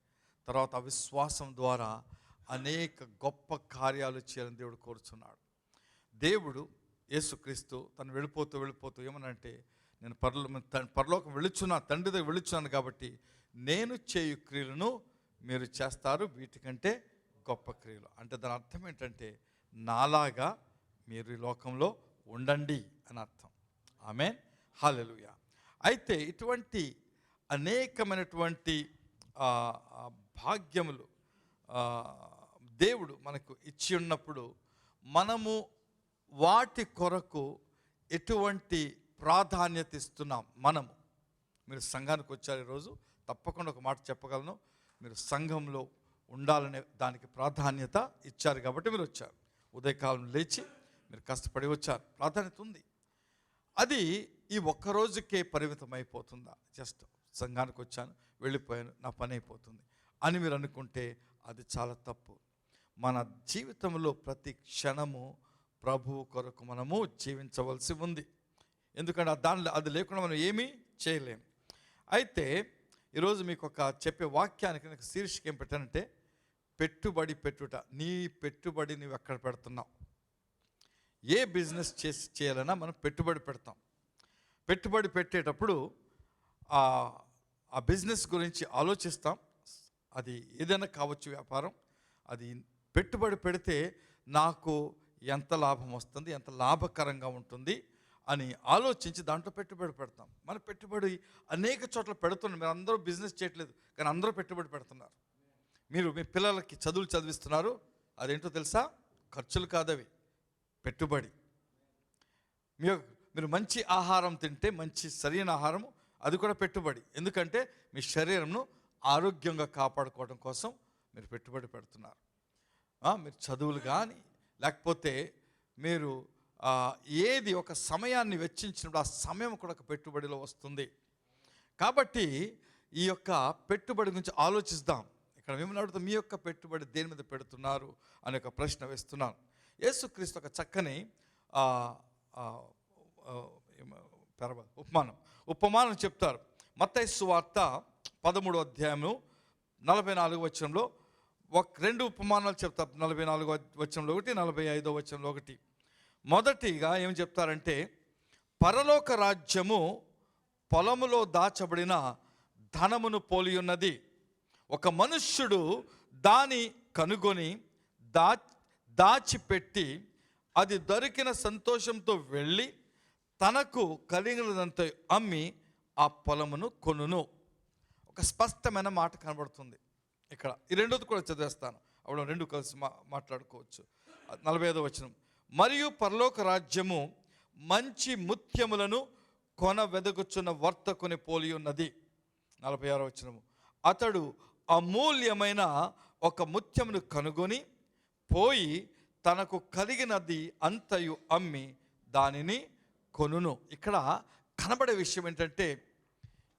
తర్వాత ఆ విశ్వాసం ద్వారా అనేక గొప్ప కార్యాలు చేయాలని దేవుడు కోరుచున్నాడు. దేవుడు యేసుక్రీస్తు తను వెళ్ళిపోతూ ఏమనంటే, నేను పరలోకం వెళ్ళుచున్నాను, తండ్రి దగ్గర వెళ్ళుచున్నాను కాబట్టి నేను చేయు క్రియలను మీరు చేస్తారు, వీటికంటే గొప్ప క్రియలు. అంటే దాని అర్థం ఏంటంటే, నాలాగా మీరు ఈ లోకంలో ఉండండి అని అర్థం. ఆమేన్, హల్లెలూయా. అయితే ఇటువంటి అనేకమైనటువంటి భాగ్యములు దేవుడు మనకు ఇచ్చి ఉన్నప్పుడు మనము వాటి కొరకు ఎటువంటి ప్రాధాన్యత ఇస్తున్నాం? మీరు సంఘానికి వచ్చారు ఈరోజు, తప్పకుండా ఒక మాట చెప్పగలను. మీరు సంఘంలో ఉండాలనే దానికి ప్రాధాన్యత ఇచ్చారు కాబట్టి మీరు వచ్చారు. ఉదయకాలం లేచి మీరు కష్టపడి వచ్చారు, ప్రాధాన్యత ఉంది. అది ఈ ఒక్కరోజుకే పరిమితం అయిపోతుందా? జస్ట్ సంఘానికి వచ్చాను, వెళ్ళిపోయాను, నా పని అయిపోతుంది అని మీరు అనుకుంటే అది చాలా తప్పు. మన జీవితంలో ప్రతి క్షణము ప్రభువు కొరకు మనము జీవించవలసి ఉంది. ఎందుకంటే అది లేకుండా మనం ఏమీ చేయలేము. అయితే ఈరోజు మీకు ఒక చెప్పే వాక్యానికి నాకు శీర్షిక ఏం పెట్టానంటే, పెట్టుబడి పెట్టుట. నీ పెట్టుబడి నువ్వు ఎక్కడ పెడుతున్నావు? ఏ బిజినెస్ చేయాలన్నా మనం పెట్టుబడి పెడతాం. పెట్టుబడి పెట్టేటప్పుడు ఆ బిజినెస్ గురించి ఆలోచిస్తాం. అది ఏదైనా కావచ్చు, వ్యాపారం. అది పెట్టుబడి పెడితే నాకు ఎంత లాభం వస్తుంది, ఎంత లాభకరంగా ఉంటుంది అని ఆలోచించి దాంట్లో పెట్టుబడి పెడతాం. మన పెట్టుబడి అనేక చోట్ల పెడుతున్నాం. మీరు అందరూ బిజినెస్ చేయట్లేదు, కానీ అందరూ పెట్టుబడి పెడుతున్నారు. మీరు మీ పిల్లలకి చదువులు చదివిస్తున్నారు, అదేంటో తెలుసా? ఖర్చులు కాదవి, పెట్టుబడి. మీరు మంచి ఆహారం తింటే, మంచి సరైన ఆహారము, అది కూడా పెట్టుబడి. ఎందుకంటే మీ శరీరంను ఆరోగ్యంగా కాపాడుకోవడం కోసం మీరు పెట్టుబడి పెడుతున్నారు. మీరు చదువులు కానీ, లేకపోతే మీరు ఏది ఒక సమయాన్ని వెచ్చించినప్పుడు ఆ సమయం కూడా ఒక పెట్టుబడిలో వస్తుంది. కాబట్టి ఈ యొక్క పెట్టుబడి గురించి ఆలోచిద్దాం. ఇక్కడ మేము అడుగుతాం, మీ యొక్క పెట్టుబడి దేని మీద పెడుతున్నారు అనే ఒక ప్రశ్న వేస్తున్నాను. యేసుక్రీస్తు ఒక చక్కని తర్వాత ఉపమానం చెప్తారు. మత్తయి సువార్త 13వ అధ్యాయము 44వ వచనంలో రెండు ఉపమానాలు చెప్తారు. 44వ వచనంలో ఒకటి, 45వ వచనంలో ఒకటి. మొదటిగా ఏం చెప్తారంటే, పరలోక రాజ్యము పొలములో దాచబడిన ధనమును పోలి ఉన్నది. ఒక మనుష్యుడు దాని కనుగొని దాచిపెట్టి అది దొరికిన సంతోషంతో వెళ్ళి తనకు కలిగినదంత అమ్మి ఆ పొలమును కొనును. ఒక స్పష్టమైన మాట కనబడుతుంది ఇక్కడ. ఈ రెండోది కూడా చదివేస్తాను, అప్పుడు రెండు కలిసి మాట్లాడుకోవచ్చు. 45వ వచనం, మరియు పరలోక రాజ్యము మంచి ముత్యములను కొన వెదకుచున్న వర్తకుని పోలి ఉన్నది. 46వ వచనము, అతడు అమూల్యమైన ఒక ముత్యమును కనుగొని పోయి తనకు కలిగినది అంతయు అమ్మి దానిని కొనును. ఇక్కడ కనబడే విషయం ఏంటంటే,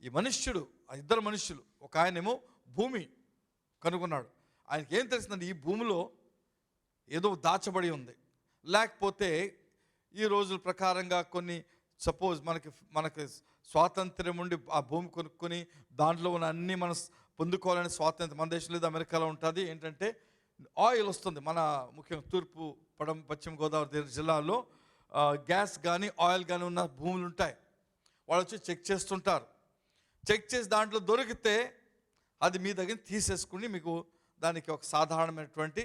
ఈ మనుష్యుడు, ఇద్దరు మనుష్యులు, ఒక ఆయనేమో భూమి కనుగొన్నాడు. ఆయనకి ఏం తెలిసిందంటే ఈ భూమిలో ఏదో దాచబడి ఉంది. లేకపోతే ఈ రోజుల ప్రకారంగా కొన్ని సపోజ్ మనకి స్వాతంత్ర్యం ఉండి ఆ భూమి కొనుక్కొని దాంట్లో ఉన్న అన్నీ మనం పొందుకోవాలని స్వాతంత్రం మన దేశంలో లేదా అమెరికాలో ఉంటుంది. ఏంటంటే ఆయిల్ వస్తుంది. మన ముఖ్యంగా తూర్పు పశ్చిమ గోదావరి జిల్లాలో గ్యాస్ కానీ ఆయిల్ కానీ ఉన్న భూములు ఉంటాయి. వాళ్ళు వచ్చి చెక్ చేస్తుంటారు. చెక్ చేసి దాంట్లో దొరికితే అది మీ దగ్గర తీసేసుకుని మీకు దానికి ఒక సాధారణమైనటువంటి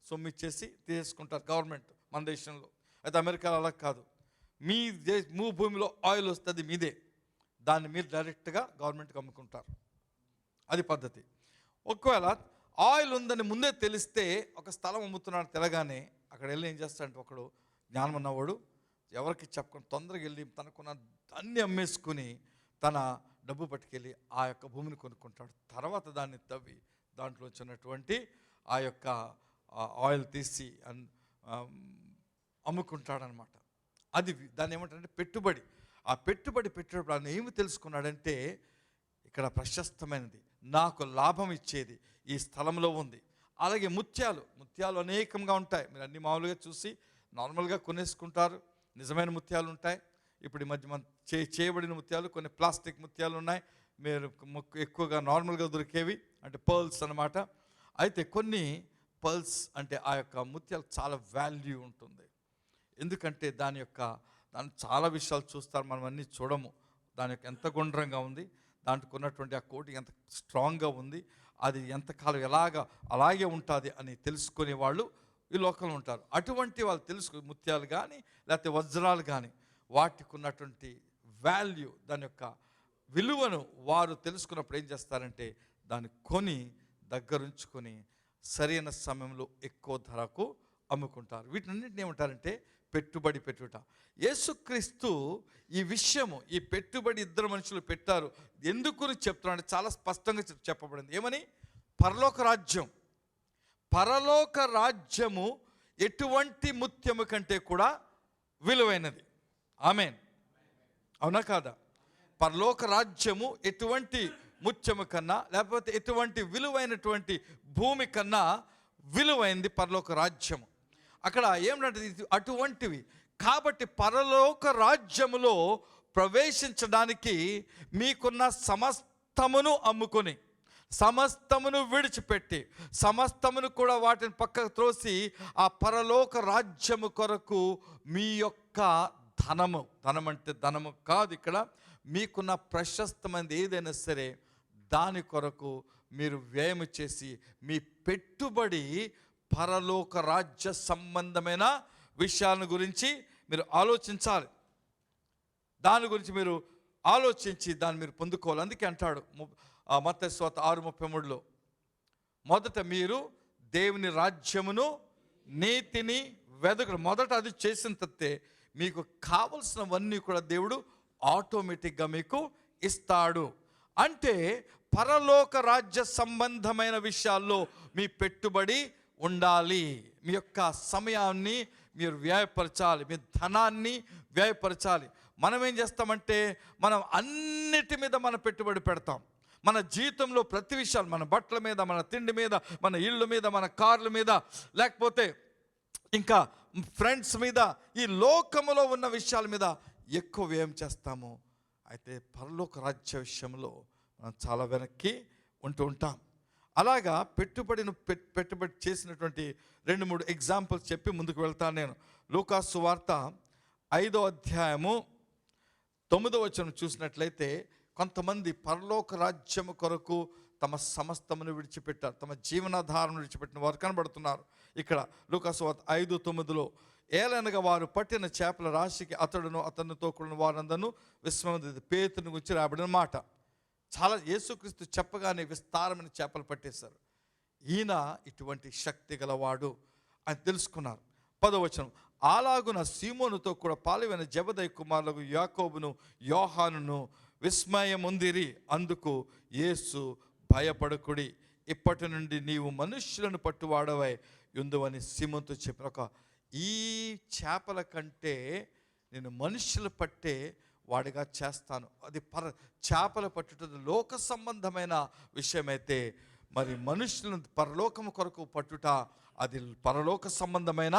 సొమ్ము ఇచ్చేసి తీసేసుకుంటారు గవర్నమెంట్ మన దేశంలో. అయితే అమెరికాలో అలా కాదు. మీ భూమిలో ఆయిల్ వస్తుంది, మీదే, దాన్ని మీరు డైరెక్ట్గా గవర్నమెంట్కి అమ్ముకుంటారు. అది పద్ధతి. ఒకవేళ ఆయిల్ ఉందని ముందే తెలిస్తే, ఒక స్థలం అమ్ముతున్నాడు తెలగానే అక్కడ వెళ్ళి ఏం చేస్తాడంటే, ఒకడు జ్ఞానం ఉన్నవాడు ఎవరికి చెప్పకుండా తొందరగా వెళ్ళి తనకున్న అన్ని అమ్మేసుకుని తన డబ్బు పట్టుకెళ్ళి ఆ యొక్క భూమిని కొనుక్కుంటాడు. తర్వాత దాన్ని తవ్వి దాంట్లో వచ్చినటువంటి ఆ యొక్క ఆయిల్ తీసి అమ్ముకుంటాడనమాట. అది దాన్ని ఏమంటారంటే పెట్టుబడి. ఆ పెట్టుబడి పెట్టేటప్పుడు ఆయన ఏమి తెలుసుకున్నాడంటే, ఇక్కడ ప్రశస్తమైనది, నాకు లాభం ఇచ్చేది ఈ స్థలంలో ఉంది. అలాగే ముత్యాలు అనేకంగా ఉంటాయి. మీరు అన్ని మామూలుగా చూసి నార్మల్గా కొనేసుకుంటారు. నిజమైన ముత్యాలు ఉంటాయి. ఇప్పుడు ఈ మధ్య మన చేయబడిన ముత్యాలు, కొన్ని ప్లాస్టిక్ ముత్యాలు ఉన్నాయి. మీరు ఎక్కువగా నార్మల్గా దొరికేవి అంటే పర్ల్స్ అన్నమాట. అయితే కొన్ని పర్ల్స్ అంటే ఆ యొక్క ముత్యాలకు చాలా వాల్యూ ఉంటుంది. ఎందుకంటే దాని చాలా విషయాలు చూస్తారు, మనం అన్నీ చూడము. దాని యొక్క ఎంత గుండ్రంగా ఉంది, దాంట్లో ఉన్నటువంటి ఆ కోటి ఎంత స్ట్రాంగ్గా ఉంది, అది ఎంతకాలం అలాగే ఉంటుంది అని తెలుసుకునే వాళ్ళు ఈ లోకంలో ఉంటారు. అటువంటి వాళ్ళు ముత్యాలు కానీ లేకపోతే వజ్రాలు కానీ వాటికి ఉన్నటువంటి వాల్యూ, దాని యొక్క విలువను వారు తెలుసుకున్నప్పుడు ఏం చేస్తారంటే దాన్ని కొని దగ్గరుంచుకొని సరైన సమయంలో ఎక్కువ ధరకు అమ్ముకుంటారు. వీటినన్నింటినీ ఏమంటారంటే పెట్టుబడి పెట్టుట. యేసుక్రీస్తు ఈ విషయము, ఈ పెట్టుబడి ఇద్దరు మనుషులు పెట్టారు. ఎందుకు చెప్తున్నారంటే చాలా స్పష్టంగా చెప్పబడింది. ఏమని? పరలోక రాజ్యము ఎటువంటి ముత్యము కంటే కూడా విలువైనది. ఆమేన్, అవునా కాదా? పరలోక రాజ్యము ఎటువంటి ముత్యము కన్నా లేకపోతే ఎటువంటి విలువైనటువంటి భూమి కన్నా విలువైంది పరలోక రాజ్యము. అక్కడ ఏమిటంటే అటువంటివి. కాబట్టి పరలోక రాజ్యములో ప్రవేశించడానికి మీకున్న సమస్తమును అమ్ముకొని, సమస్తమును విడిచిపెట్టి, సమస్తమును కూడా వాటిని పక్కకు త్రోసి ఆ పరలోక రాజ్యము కొరకు మీ యొక్క ధనము అంటే ధనము కాదు, ఇక్కడ మీకున్న ప్రశస్తమైనది ఏదైనా సరే దాని కొరకు మీరు వ్యయము చేసి మీ పెట్టుబడి పరలోక రాజ్య సంబంధమైన విషయాల గురించి మీరు ఆలోచించాలి. దాని గురించి మీరు ఆలోచించి దాన్ని మీరు పొందుకోవాలి. అందుకే అంటాడు మత్తయి సువార్త 6:33లో, మొదట మీరు దేవుని రాజ్యమును నీతిని వెదకుడు. మొదట అది చేసిన తర్వాతే మీకు కావలసినవన్నీ కూడా దేవుడు ఆటోమేటిక్గా మీకు ఇస్తాడు. అంటే పరలోక రాజ్య సంబంధమైన విషయాల్లో మీ పెట్టుబడి ఉండాలి. మీ యొక్క సమయాన్ని మీరు వ్యయపరచాలి, మీ ధనాన్ని వ్యయపరచాలి. మనం ఏం చేస్తామంటే మనం అన్నిటి మీద మన పెట్టుబడి పెడతాం. మన జీవితంలో ప్రతి విషయాలు, మన బట్టల మీద, మన తిండి మీద, మన ఇళ్ళ మీద, మన కార్ల మీద, లేకపోతే ఇంకా ఫ్రెండ్స్ మీద, ఈ లోకములో ఉన్న విషయాల మీద ఎక్కువ వ్యయం చేస్తాము. అయితే పరలోక రాజ్య విషయంలో మనం చాలా వెనక్కి ఉంటూ ఉంటాం. అలాగా పెట్టుబడి చేసినటువంటి 2-3 ఎగ్జాంపుల్స్ చెప్పి ముందుకు వెళ్తాను నేను. లూకాసు సువార్త 5వ అధ్యాయము 9వ వచనం చూసినట్లయితే, కొంతమంది పరలోక రాజ్యము కొరకు తమ సమస్తమును విడిచిపెట్టారు, తమ జీవనాధారం విడిచిపెట్టిన వారు కనబడుతున్నారు. ఇక్కడ లూకాసు సువార్త 5:9లో, ఏలనగా వారు పట్టిన చేపల రాశికి అతడును అతనితో కూడిన వారందరూ విస్మయం పేతుని గురించి రాబడిన మాట. చాలా యేసుక్రీస్తు చెప్పగానే విస్తారమైన చేపలు పట్టేశారు. ఈయన ఇటువంటి శక్తి గలవాడు అని తెలుసుకున్నారు. 10వ వచనం, అలాగున సీమోనుతో కూడా పాలువైన జెబెదయి కుమారులకు యాకోబును యోహానును విస్మయముందిరి. అందుకు యేసు, భయపడకుడి, ఇప్పటి నుండి నీవు మనుష్యులను పట్టువాడవై యుందువని సీమోనుతో చెప్పిన ఈ చేపల కంటే నేను మనుష్యులు పట్టే వాడిగా చేస్తాను. అది చేపలు పట్టుట లోక సంబంధమైన విషయమైతే, మరి మనుషులను పరలోకము కొరకు పట్టుట అది పరలోక సంబంధమైన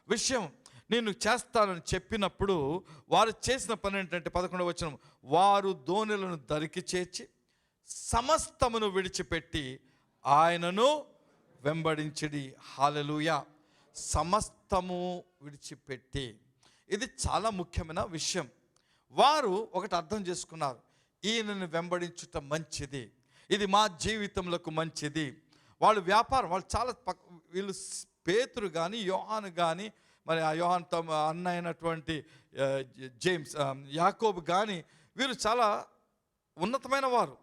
విషయం. నేను చేస్తానని చెప్పినప్పుడు వారు చేసిన పని ఏంటంటే 11వ వచనం, వారు దోణులను దరికి చేర్చి సమస్తమును విడిచిపెట్టి ఆయనను వెంబడించిడి. హల్లెలూయా. సమస్తము విడిచిపెట్టి, ఇది చాలా ముఖ్యమైన విషయం. వారు ఒకటి అర్థం చేసుకున్నారు, ఈయనను వెంబడించుట మంచిది, ఇది మా జీవితంలోకి మంచిది. వాళ్ళు వ్యాపారం, వాళ్ళు చాలా వీళ్ళు పేతురు కానీ యోహాను కానీ, మరి ఆ యోహాను తమ అన్న అయినటువంటి జేమ్స్ యాకోబు కానీ, వీరు చాలా ఉన్నతమైన వారు.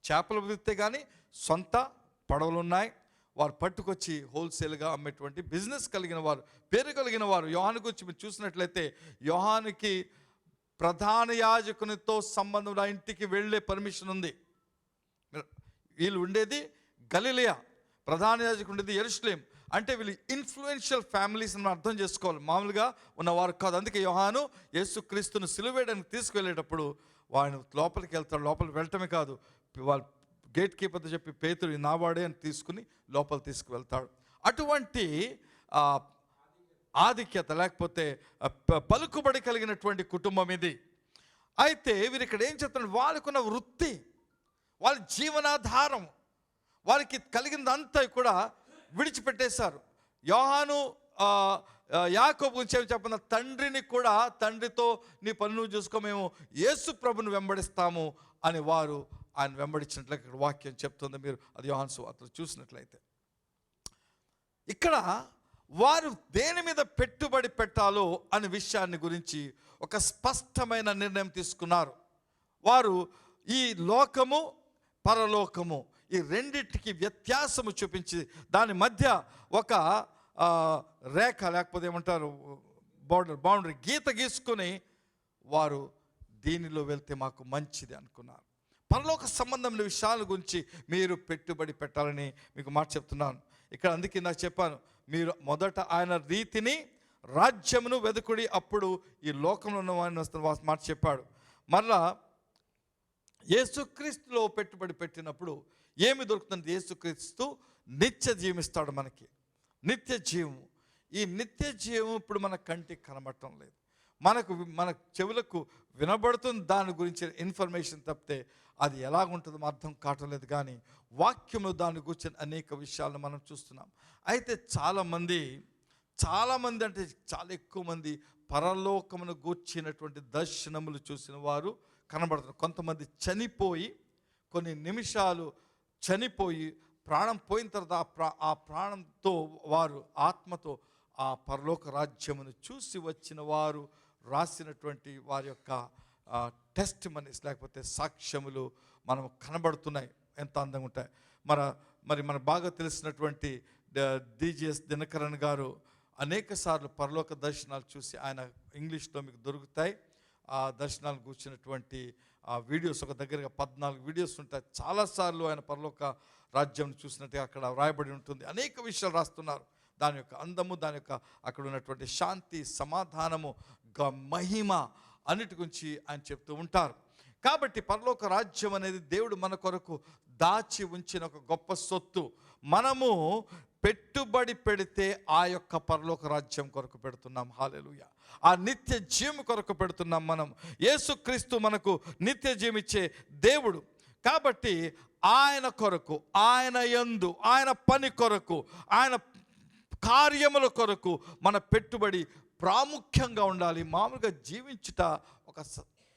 చేపలు వృత్తే కానీ సొంత పడవలు ఉన్నాయి. వారు పట్టుకొచ్చి హోల్సేల్గా అమ్మేటువంటి బిజినెస్ కలిగిన వారు, పేరు కలిగిన వారు. యోహాను గురించి మీరు చూసినట్లయితే, యోహానుకి ప్రధాన యాజకునితో సంబంధం, ఆ ఇంటికి వెళ్ళే పర్మిషన్ ఉంది. వీళ్ళు ఉండేది గలిలయ, ప్రధాన యాజకుడు ఉండేది యెరూషలేం. అంటే వీళ్ళు ఇన్ఫ్లుయెన్షియల్ ఫ్యామిలీస్ అని అర్థం చేసుకోవాలి, మామూలుగా ఉన్నవారు కాదు. అందుకే యోహాను యేసుక్రీస్తును సిలువేయడానికి తీసుకువెళ్ళేటప్పుడు వాడిని లోపలికి వెళ్తాడు. లోపలికి వెళ్ళటమే కాదు, వాళ్ళు గేట్ కీపర్తో చెప్పి పేతురు నావాడే అని తీసుకుని లోపల తీసుకువెళ్తాడు. అటువంటి ఆధిక్యత లేకపోతే పలుకుబడి కలిగినటువంటి కుటుంబం ఇది. అయితే వీరు ఇక్కడ ఏం చెప్తున్నారు, వాళ్ళకున్న వృత్తి, వాళ్ళ జీవనాధారం, వారికి కలిగినదంతా కూడా విడిచిపెట్టేశారు. యోహాను యాకోబు గురించి చెప్పిన తండ్రిని కూడా, తండ్రితో నీ పని నువ్వు చూసుకో, మేము యేసు ప్రభుని వెంబడిస్తాము అని వారు ఆయన వెంబడించినట్లయితే ఇక్కడ వాక్యం చెప్తుంది. మీరు అది యోహాను సువార్తలో చూసినట్లయితే, ఇక్కడ వారు దేని మీద పెట్టుబడి పెట్టాలో అనే విషయాన్ని గురించి ఒక స్పష్టమైన నిర్ణయం తీసుకున్నారు. వారు ఈ లోకము పరలోకము ఈ రెండింటికి వ్యత్యాసము చూపించి దాని మధ్య ఒక రేఖ లేకపోతే ఏమంటారు బౌండరీ గీత గీసుకొని వారు దీనిలో వెళ్తే మాకు మంచిది అనుకున్నారు. పరలోక సంబంధమైన విషయాల గురించి మీరు పెట్టుబడి పెట్టాలని మీకు మాట చెప్తున్నాను. ఇక్కడ అందుకే నాకు చెప్పాను, మీరు మొదట ఆయన రీతిని రాజ్యమును వెదుకుడి, అప్పుడు ఈ లోకంలో ఉన్న వారిని వస్తున్న మాట చెప్పాడు. మరలా యేసుక్రీస్తులో పెట్టుబడి పెట్టినప్పుడు ఏమి దొరుకుతుంది? యేసుక్రీస్తు నిత్య జీవిస్తాడు మనకి, నిత్య జీవము. ఈ నిత్య జీవం ఇప్పుడు మన కంటికి కనబడటం లేదు, మన చెవులకు వినబడుతుంది దాని గురించి ఇన్ఫర్మేషన్ తప్పితే అది ఎలాగుంటుందో అర్థం కావటం లేదు. కానీ వాక్యంలో దాని గురించి అనేక విషయాలను మనం చూస్తున్నాం. అయితే చాలామంది అంటే చాలా ఎక్కువ మంది పరలోకమును గూర్చినటువంటి దర్శనములు చూసిన వారు కనబడుతున్నారు. కొంతమంది చనిపోయి కొన్ని నిమిషాలు చనిపోయి ప్రాణం పోయిన తర్వాత ఆ ప్రాణంతో వారు ఆత్మతో ఆ పరలోక రాజ్యమును చూసి వచ్చిన వారు రాసినటువంటి వారి యొక్క టెస్ట్ మనీస్ లేకపోతే సాక్ష్యములు మనం కనబడుతున్నాయి. ఎంత అందంగా ఉంటాయి. మరి మనకు బాగా తెలిసినటువంటి DGS దినకరన్ గారు అనేక సార్లు పరలోక దర్శనాలు చూసి, ఆయన ఇంగ్లీష్లో మీకు దొరుకుతాయి ఆ దర్శనాలు కూర్చున్నటువంటి ఆ వీడియోస్, ఒక దగ్గరగా 14 వీడియోస్ ఉంటాయి. చాలాసార్లు ఆయన పరలోక రాజ్యం చూసినట్టుగా అక్కడ రాయబడి ఉంటుంది. అనేక విషయాలు రాస్తున్నారు, దాని యొక్క అందము, దాని యొక్క అక్కడ ఉన్నటువంటి శాంతి, సమాధానము, మహిమ అన్నిటి గురించి ఆయన చెప్తూ ఉంటారు. కాబట్టి పరలోక రాజ్యం అనేది దేవుడు మన కొరకు దాచి ఉంచిన ఒక గొప్ప సొత్తు. మనము పెట్టుబడి పెడితే ఆ యొక్క పరలోక రాజ్యం కొరకు పెడుతున్నాం. హల్లెలూయా. ఆ నిత్య జీవం కొరకు పెడుతున్నాం. మనం యేసుక్రీస్తు మనకు నిత్య జీవం ఇచ్చే దేవుడు కాబట్టి ఆయన కొరకు, ఆయన యందు, ఆయన పని కొరకు, ఆయన కార్యముల కొరకు మన పెట్టుబడి ప్రాముఖ్యంగా ఉండాలి. మామూలుగా జీవించుట ఒక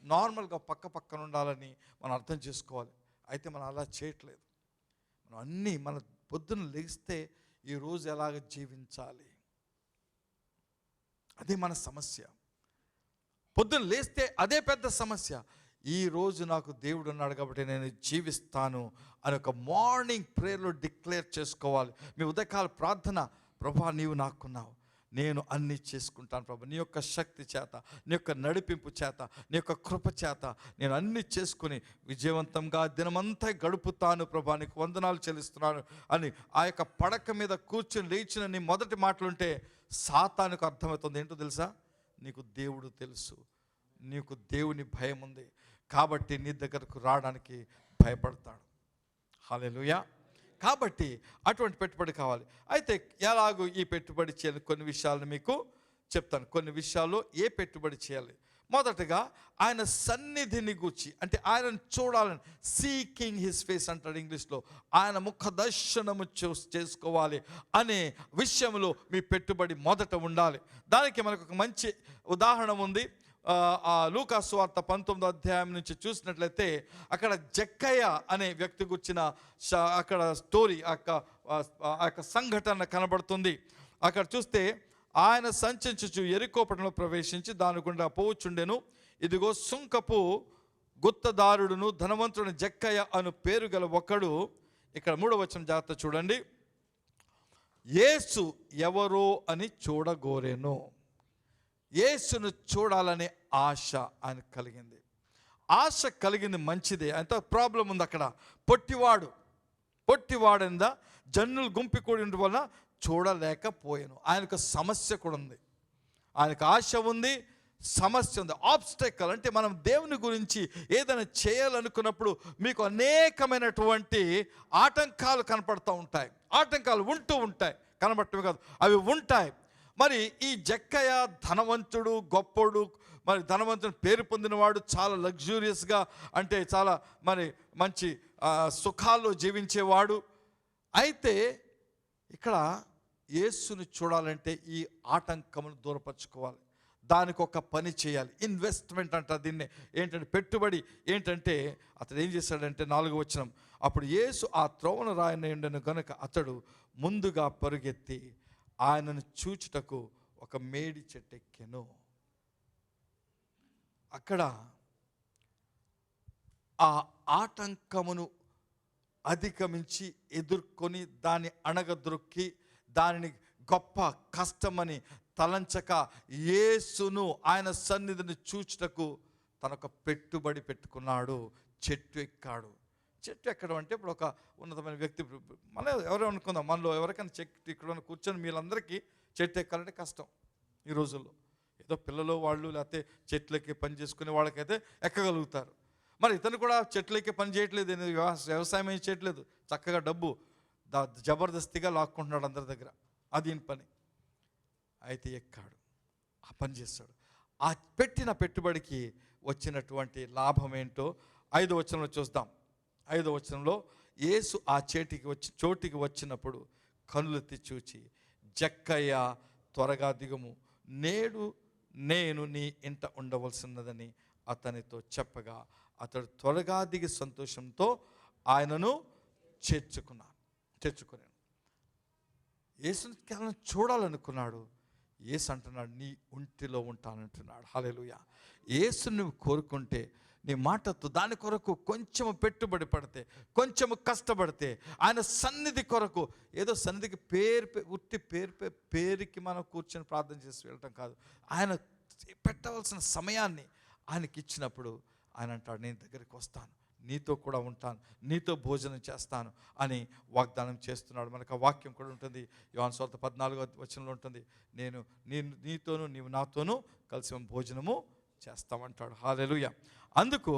నార్మల్గా పక్కన ఉండాలని మనం అర్థం చేసుకోవాలి. అయితే మనం అలా చేయట్లేదు. మనం అన్నీ మన పొద్దున్న లేస్తే ఈరోజు ఎలాగ జీవించాలి, అదే మన సమస్య. పొద్దున్న లేస్తే అదే పెద్ద సమస్య. ఈరోజు నాకు దేవుడు ఉన్నాడు కాబట్టి నేను జీవిస్తాను అని ఒక మార్నింగ్ ప్రేయర్లో డిక్లేర్ చేసుకోవాలి. మీ ఉదయకాల ప్రార్థన, ప్రభా నీవు నాకున్నావు, నేను అన్నీ చేసుకుంటాను ప్రభా, నీ యొక్క శక్తి చేత, నీ యొక్క నడిపింపు చేత, నీ యొక్క కృప చేత నేను అన్నీ చేసుకుని విజయవంతంగా దినమంతా గడుపుతాను ప్రభా, నీకు వందనాలు చెల్లిస్తున్నాను అని ఆ యొక్క పడక మీద కూర్చుని లేచిన నీ మొదటి మాటలుంటే సాతానుకు అర్థమవుతుంది. ఏంటో తెలుసా? నీకు దేవుడు తెలుసు, నీకు దేవుని భయం ఉంది కాబట్టి నీ దగ్గరకు రావడానికి భయపడతాడు. హల్లెలూయా. కాబట్టి అటువంటి పెట్టుబడి కావాలి. అయితే ఎలాగో ఈ పెట్టుబడి చేయాలి, కొన్ని విషయాలను మీకు చెప్తాను. కొన్ని విషయాల్లో ఏ పెట్టుబడి చేయాలి. మొదటగా ఆయన సన్నిధిని గూర్చి, అంటే ఆయనను చూడాలని, సీకింగ్ హిస్ ఫేస్ అంటాడు ఇంగ్లీష్లో. ఆయన ముఖ దర్శనము చేసుకోవాలి అనే విషయంలో మీ పెట్టుబడి మొదట ఉండాలి. దానికి మనకు ఒక మంచి ఉదాహరణ ఉంది. లూకా సువార్త 19వ అధ్యాయం నుంచి చూసినట్లయితే అక్కడ జక్కయ్య అనే వ్యక్తి గురించిన అక్కడ స్టోరీ, ఆ యొక్క సంఘటన కనబడుతుంది. అక్కడ చూస్తే ఆయన సంచరించుచు యెరికో పట్టణంలో ప్రవేశించి దాని గుండా పోవుచుండెను. ఇదిగో సుంకపు గుత్తదారుడును ధనవంతుడు జక్కయ్య అను పేరు గల ఒకడు, ఇక్కడ 3వ వచనం జాగ్రత్త చూడండి, యేసు ఎవరో అని చూడగోరెను. యేసును చూడాలనే ఆశ ఆయన కలిగింది. ఆశ కలిగింది మంచిదే, అంత ప్రాబ్లం ఉంది అక్కడ. పొట్టివాడింద జన్నులు గుంపి కూడి ఉండడం వల్ల చూడలేకపోయాను. ఆయనకు సమస్య కూడా ఉంది, ఆయనకు ఆశ ఉంది, సమస్య ఉంది. ఆబ్స్టెకల్ అంటే మనం దేవుని గురించి ఏదైనా చేయాలనుకున్నప్పుడు మీకు అనేకమైనటువంటి ఆటంకాలు కనపడుతూ ఉంటాయి. ఆటంకాలు ఉంటూ ఉంటాయి, కనబడటమే కాదు అవి ఉంటాయి. మరి ఈ జక్కయ్య ధనవంతుడు, గొప్పోడు, మరి ధనవంతుడు పేరు పొందినవాడు, చాలా లగ్జూరియస్గా, అంటే చాలా మరి మంచి సుఖాల్లో జీవించేవాడు. అయితే ఇక్కడ యేసుని చూడాలంటే ఈ ఆటంకమును దూరపరచుకోవాలి. దానికి ఒక పని చేయాలి, ఇన్వెస్ట్మెంట్ అంటారు దీన్ని. ఏంటంటే పెట్టుబడి. ఏంటంటే అతడు ఏం చేశాడంటే 4వ వచనం, అప్పుడు యేసు ఆ త్రోవను రాయనుండెను గనుక అతడు ముందుగా పరుగెత్తి ఆయనను చూచుటకు ఒక మేడి చెట్టు ఎక్కెను. అక్కడ ఆ ఆటంకమును అధిగమించి ఎదుర్కొని దాన్ని అణగద్రొక్కి దానిని గొప్ప కష్టమని తలంచక యేసును, ఆయన సన్నిధిని చూచుటకు తనొక పెట్టుబడి పెట్టుకున్నాడు. చెట్టు ఎక్కాడు. చెట్టు ఎక్కడం అంటే ఇప్పుడు ఒక ఉన్నతమైన వ్యక్తి, మనం ఎవరో అనుకుందాం, మనలో ఎవరికైనా చెట్టు ఇక్కడ కూర్చొని మీరందరికీ చెట్టు ఎక్కాలంటే కష్టం ఈ రోజుల్లో. ఏదో పిల్లలు వాళ్ళు లేకపోతే చెట్లకి పని చేసుకునే వాళ్ళకైతే ఎక్కగలుగుతారు. మరి ఇతను కూడా చెట్లకి పని చేయట్లేదు, వ్యవసాయం ఏం చేయట్లేదు, చక్కగా డబ్బు జబర్దస్తిగా లాక్కుంటున్నాడు అందరి దగ్గర, అది పని. అయితే ఎక్కాడు, ఆ పని చేస్తాడు. ఆ పెట్టిన పెట్టుబడికి వచ్చినటువంటి లాభం ఏంటో 5వ వచనంలో చూద్దాం. 5వ వచనంలో యేసు ఆ చోటికి వచ్చినప్పుడు కనులెత్తి చూచి, జక్కయ్య త్వరగా దిగుము, నేడు నేను నీ ఇంట ఉండవలసినదని అతనితో చెప్పగా అతడు త్వరగా దిగి సంతోషంతో ఆయనను చేర్చుకున్నాను. యేసుని కేవలం చూడాలనుకున్నాడు. యేసు అంటున్నాడు, నీ ఒంటిలో ఉంటానంటున్నాడు. హల్లెలూయా. యేసుని నువ్వు కోరుకుంటే నీ మాటతో దాని కొరకు కొంచెం పెట్టుబడి పడితే, కొంచెం కష్టపడితే, ఆయన సన్నిధి కొరకు, ఏదో సన్నిధికి పేరుకి మనం కూర్చొని ప్రార్థన చేసి వెళ్ళటం కాదు, ఆయన పెట్టవలసిన సమయాన్ని ఆయనకి ఇచ్చినప్పుడు ఆయన అంటాడు, నేను దగ్గరికి వస్తాను, నీతో కూడా ఉంటాను, నీతో భోజనం చేస్తాను అని వాగ్దానం చేస్తున్నాడు. మనకు ఆ వాక్యం కూడా ఉంటుంది, యోహాను సువార్త 14వ వచనంలో ఉంటుంది, నేను నీతోనూ నీవు నాతోనూ కలిసి భోజనము చేస్తామంటాడు. హల్లెలూయా. అందుకు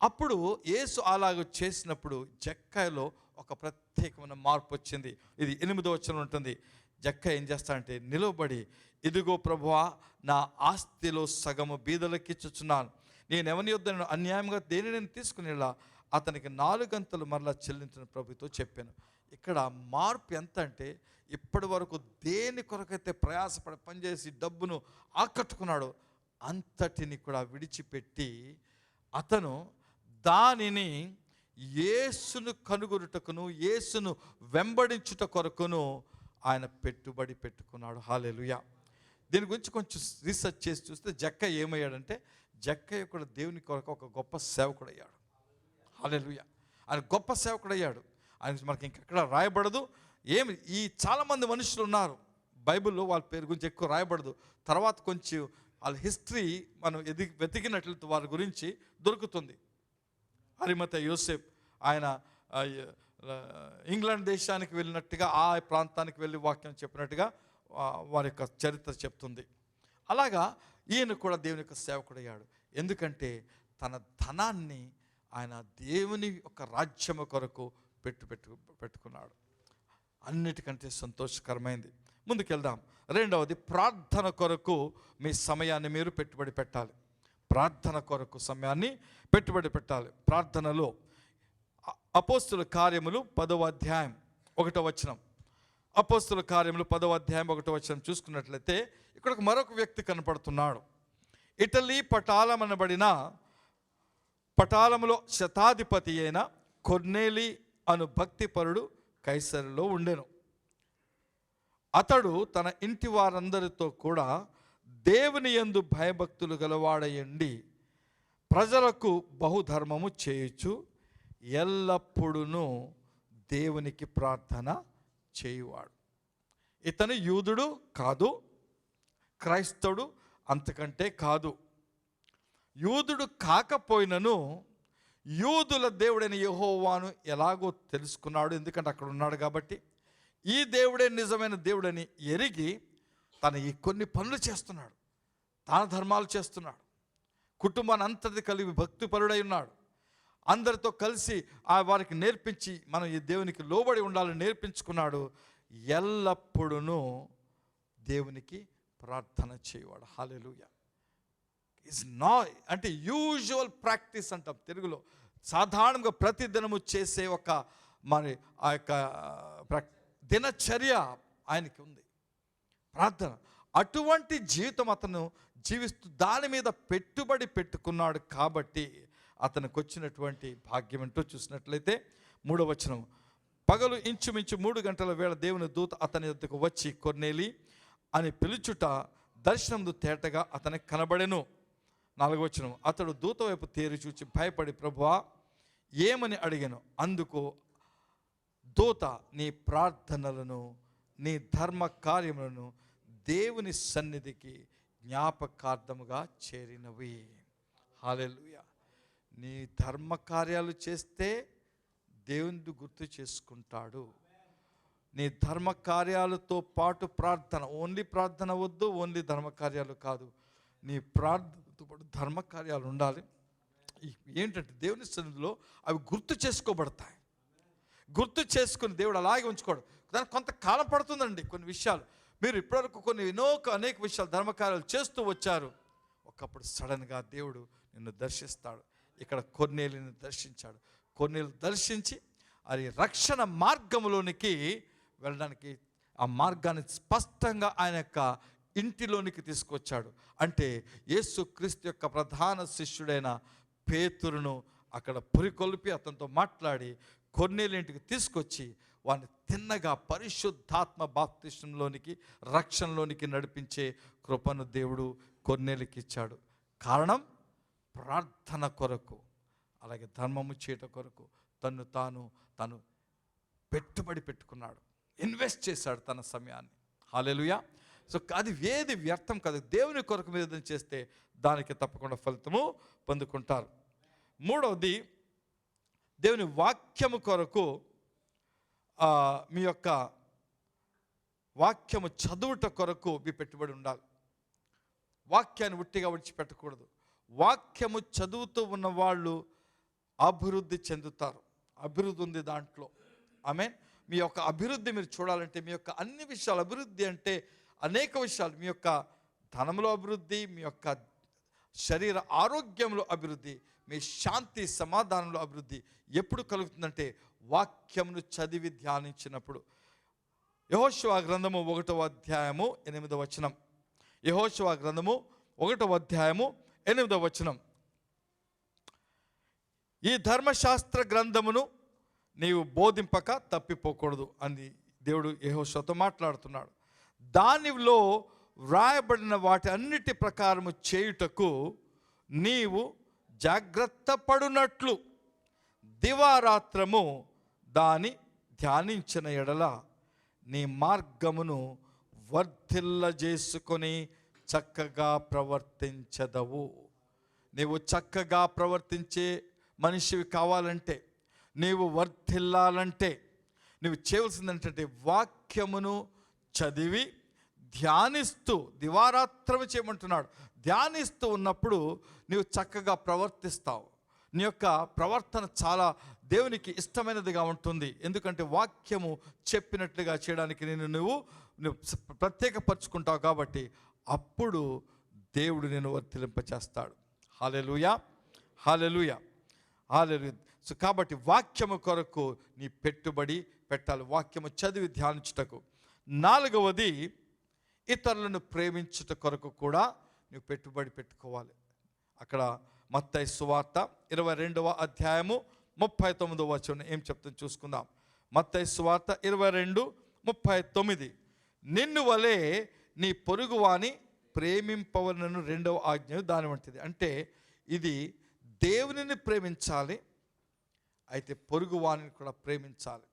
అప్పుడు యేసు అలాగ చేసినప్పుడు జక్కయ్యలో ఒక ప్రత్యేకమైన మార్పు వచ్చింది. ఇది 8వ వచనం ఉంటుంది. జక్కయ్య ఏం చేస్తాడంటే నిలబడి, ఇదిగో ప్రభువా, నా ఆస్తిలో సగము బీదలకి ఇచ్చుచున్నాను. నేను ఎవరి యొద్ద అన్యాయంగా దేని నేను తీసుకునేలా అతనికి 4 గంటలు మరలా చెల్లించిన ప్రభుతో చెప్పాను. ఇక్కడ మార్పు ఎంత అంటే, ఇప్పటి వరకు దేని కొరకైతే ప్రయాసపడి పనిచేసి డబ్బును ఆకట్టుకున్నాడో అంతటిని కూడా విడిచిపెట్టి అతను దానిని యేసును కనుగొనుటకును యేసును వెంబడించుట కొరకును ఆయన పెట్టుబడి పెట్టుకున్నాడు. హల్లెలూయా. దీని గురించి కొంచెం రీసెర్చ్ చేసి చూస్తే జక్కయ్య ఏమయ్యాడంటే, జక్కయ్య కూడా దేవుని కొరకు ఒక గొప్ప సేవకుడు అయ్యాడు. హల్లెలూయా. ఆయన గొప్ప సేవకుడు అయ్యాడు. ఆయన మనకి ఇంకెక్కడ రాయబడదు. ఈ చాలామంది మనుషులు ఉన్నారు బైబిల్లో, వాళ్ళ పేరు గురించి ఎక్కువ రాయబడదు. తర్వాత కొంచెం వాళ్ళ హిస్టరీ మనం వెతికినట్లయితే వారి గురించి దొరుకుతుంది. అరిమతయి యోసేపు, ఆయన ఇంగ్లాండ్ దేశానికి వెళ్ళినట్టుగా ఆ ప్రాంతానికి వెళ్ళి వాక్యం చెప్పినట్టుగా వారి యొక్క చరిత్ర చెప్తుంది. అలాగా ఈయన కూడా దేవుని యొక్క సేవకుడయ్యాడు. ఎందుకంటే తన ధనాన్ని ఆయన దేవుని యొక్క రాజ్యము కొరకు పెట్టుకున్నాడు. అన్నిటికంటే సంతోషకరమైంది. ముందుకెళ్దాం. 2వది, ప్రార్థన కొరకు మీ సమయాన్ని మీరు పెట్టుబడి పెట్టాలి. ప్రార్థన కొరకు సమయాన్ని పెట్టుబడి పెట్టాలి. ప్రార్థనలో అపోస్తుల కార్యములు 10వ అధ్యాయం 1వ వచనం. అపోస్తుల కార్యములు 10వ అధ్యాయం 1వ వచనం చూసుకున్నట్లయితే ఇక్కడ మరొక వ్యక్తి కనపడుతున్నాడు. ఇటలీ పటాలమనబడిన పటాలములో శతాధిపతి అయిన కొర్నేలి అను భక్తిపరుడు కైసరులో ఉండెను. అతడు తన ఇంటి వారందరితో కూడా దేవుని యందు భయభక్తులు గలవాడయండి ప్రజలకు బహుధర్మము చేయుచు ఎల్లప్పుడూ దేవునికి ప్రార్థన చేయువాడు. ఇతను యూదుడు కాదు, క్రైస్తవుడు అంతకంటే కాదు. యూదుడు కాకపోయినను యూదుల దేవుడైన యెహోవాను ఎలాగో తెలుసుకున్నాడు. ఎందుకంటే అక్కడ ఉన్నాడు కాబట్టి. ఈ దేవుడే నిజమైన దేవుడని ఎరిగి తన ఈ కొన్ని పనులు చేస్తున్నాడు. దాన ధర్మాలు చేస్తున్నాడు. కుటుంబాన్ని అంతటి కలిగి భక్తిపరుడై ఉన్నాడు. అందరితో కలిసి వారికి నేర్పించి మనం ఈ దేవునికి లోబడి ఉండాలని నేర్పించుకున్నాడు. ఎల్లప్పుడూ దేవునికి ప్రార్థన చేయవాడు. హల్లెలూయా. ఇస్ నా అంటే యూజువల్ ప్రాక్టీస్ అంటాం తెలుగులో. సాధారణంగా ప్రతిదినము చేసే ఒక మరి ఆ యొక్క దినచర్య ఆయనకి ఉంది ప్రార్థన. అటువంటి జీవితం అతను జీవిస్తూ దాని మీద పెట్టుబడి పెట్టుకున్నాడు కాబట్టి అతనికి వచ్చినటువంటి భాగ్యం ఏంటో చూసినట్లయితే 3వ వచనం. పగలు ఇంచుమించు 3 గంటల వేళ దేవుని దూత అతని వద్దకు వచ్చి కొర్నేలి అని పిలుచుట దర్శనందు తేటగా అతనికి కనబడెను. 4వ వచనం. అతడు దూత వైపు తేరి చూచి భయపడి ప్రభువా ఏమని అడిగాను. అందుకు దూత నీ ప్రార్థనలను నీ ధర్మ కార్యములను దేవుని సన్నిధికి జ్ఞాపకార్థముగా చేరినవి. హల్లెలూయా. నీ ధర్మ కార్యాలు చేస్తే దేవుని గుర్తు చేసుకుంటాడు. నీ ధర్మ కార్యాలతో పాటు ప్రార్థన, ఓన్లీ ప్రార్థన వద్దు, ఓన్లీ ధర్మ కార్యాలు కాదు, నీ ప్రార్థనతో పాటు ధర్మ కార్యాలు ఉండాలి. ఏంటంటే దేవుని సన్నిధిలో అవి గుర్తు చేసుకోబడతాయి. గుర్తు చేసుకుని దేవుడు అలాగే ఉంచుకోడు. దానికి కొంతకాలం పడుతుందండి. కొన్ని విషయాలు మీరు ఇప్పటివరకు అనేక విషయాలు ధర్మకార్యాలు చేస్తూ వచ్చారు. ఒకప్పుడు సడన్గా దేవుడు నిన్ను దర్శిస్తాడు. ఇక్కడ కొర్నేలిని దర్శించాడు. కొర్నేలు దర్శించి అది రక్షణ మార్గంలోనికి వెళ్ళడానికి ఆ మార్గాన్ని స్పష్టంగా ఆయన యొక్క ఇంటిలోనికి తీసుకొచ్చాడు. అంటే యేసుక్రీస్తు యొక్క ప్రధాన శిష్యుడైన పేతురును అక్కడ పురికొల్పి అతనితో మాట్లాడి కొర్నేలు ఇంటికి తీసుకొచ్చి వాడిని తిన్నగా పరిశుద్ధాత్మ బాప్తిస్మంలోనికి రక్షణలోనికి నడిపించే కృపను దేవుడు కొర్నేలుకి ఇచ్చాడు. కారణం ప్రార్థన కొరకు, అలాగే ధర్మము చేయట కొరకు తను పెట్టుబడి పెట్టుకున్నాడు. ఇన్వెస్ట్ చేశాడు తన సమయాన్ని. హల్లెలూయా. సో అది ఏది వ్యర్థం కాదు. దేవుని కొరకు మీద చేస్తే దానికి తప్పకుండా ఫలితము పొందుకుంటారు. 3వది, దేవుని వాక్యము కొరకు మీ యొక్క వాక్యము చదువుట కొరకు మీ పెట్టుబడి ఉండాలి. వాక్యాన్ని ఉట్టిగా విడిచిపెట్టకూడదు. వాక్యము చదువుతూ ఉన్న వాళ్ళు అభివృద్ధి చెందుతారు. అభివృద్ధి ఉంది దాంట్లో. ఆమేన్. మీ యొక్క అభివృద్ధి మీరు చూడాలంటే, మీ యొక్క అన్ని విషయాలు అభివృద్ధి అంటే అనేక విషయాలు, మీ యొక్క ధనంలో అభివృద్ధి, మీ యొక్క శరీర ఆరోగ్యంలో అభివృద్ధి, మీ శాంతి సమాధానంలో అభివృద్ధి ఎప్పుడు కలుగుతుందంటే వాక్యమును చదివి ధ్యానించినప్పుడు. యెహోషువ గ్రంథము 1వ అధ్యాయము 8వ వచనం. యెహోషువ గ్రంథము 1వ అధ్యాయము 8వ వచనం. ఈ ధర్మశాస్త్ర గ్రంథమును నీవు బోధింపక తప్పిపోకూడదు అని దేవుడు యెహోషువతో మాట్లాడుతున్నాడు. దానిలో వ్రాయబడిన వాటి అన్నిటి ప్రకారము చేయుటకు నీవు జాగ్రత్త పడునట్లు దివారాత్రము దాని ధ్యానించిన ఎడల నీ మార్గమును వర్ధిల్లజేసుకొని చక్కగా ప్రవర్తించదవు. నీవు చక్కగా ప్రవర్తించే మనిషివి కావాలంటే, నీవు వర్ధిల్లాలంటే, నువ్వు చేయవలసింది ఏంటంటే వాక్యమును చదివి ధ్యానిస్తూ, దివారాత్రము చేయమంటున్నాడు. ధ్యానిస్తూ ఉన్నప్పుడు నీవు చక్కగా ప్రవర్తిస్తావు. నీ యొక్క ప్రవర్తన చాలా దేవునికి ఇష్టమైనదిగా ఉంటుంది. ఎందుకంటే వాక్యము చెప్పినట్లుగా చేయడానికి నువ్వు ప్రత్యేకపరుచుకుంటావు కాబట్టి అప్పుడు దేవుడు నేను వర్తిలింపచేస్తాడు. హల్లెలూయా, హల్లెలూయా, హల్లెలూయా. సో కాబట్టి వాక్యము కొరకు నీ పెట్టుబడి పెట్టాలి, వాక్యము చదివి ధ్యానించుటకు. 4వది, ఇతరులను ప్రేమించుట కొరకు కూడా నువ్వు పెట్టుబడి పెట్టుకోవాలి. అక్కడ మత్తయి సువార్త 22వ అధ్యాయము 39వ వచనం ఏం చెప్తుంది చూసుకుందాం. మత్తయి సువార్త 22:39. నిన్ను వలె నీ పొరుగువాని ప్రేమింపవలనను 2వ ఆజ్ఞ దాని వంటిది. అంటే ఇది దేవునిని ప్రేమించాలి, అయితే పొరుగువానిని కూడా ప్రేమించాలి.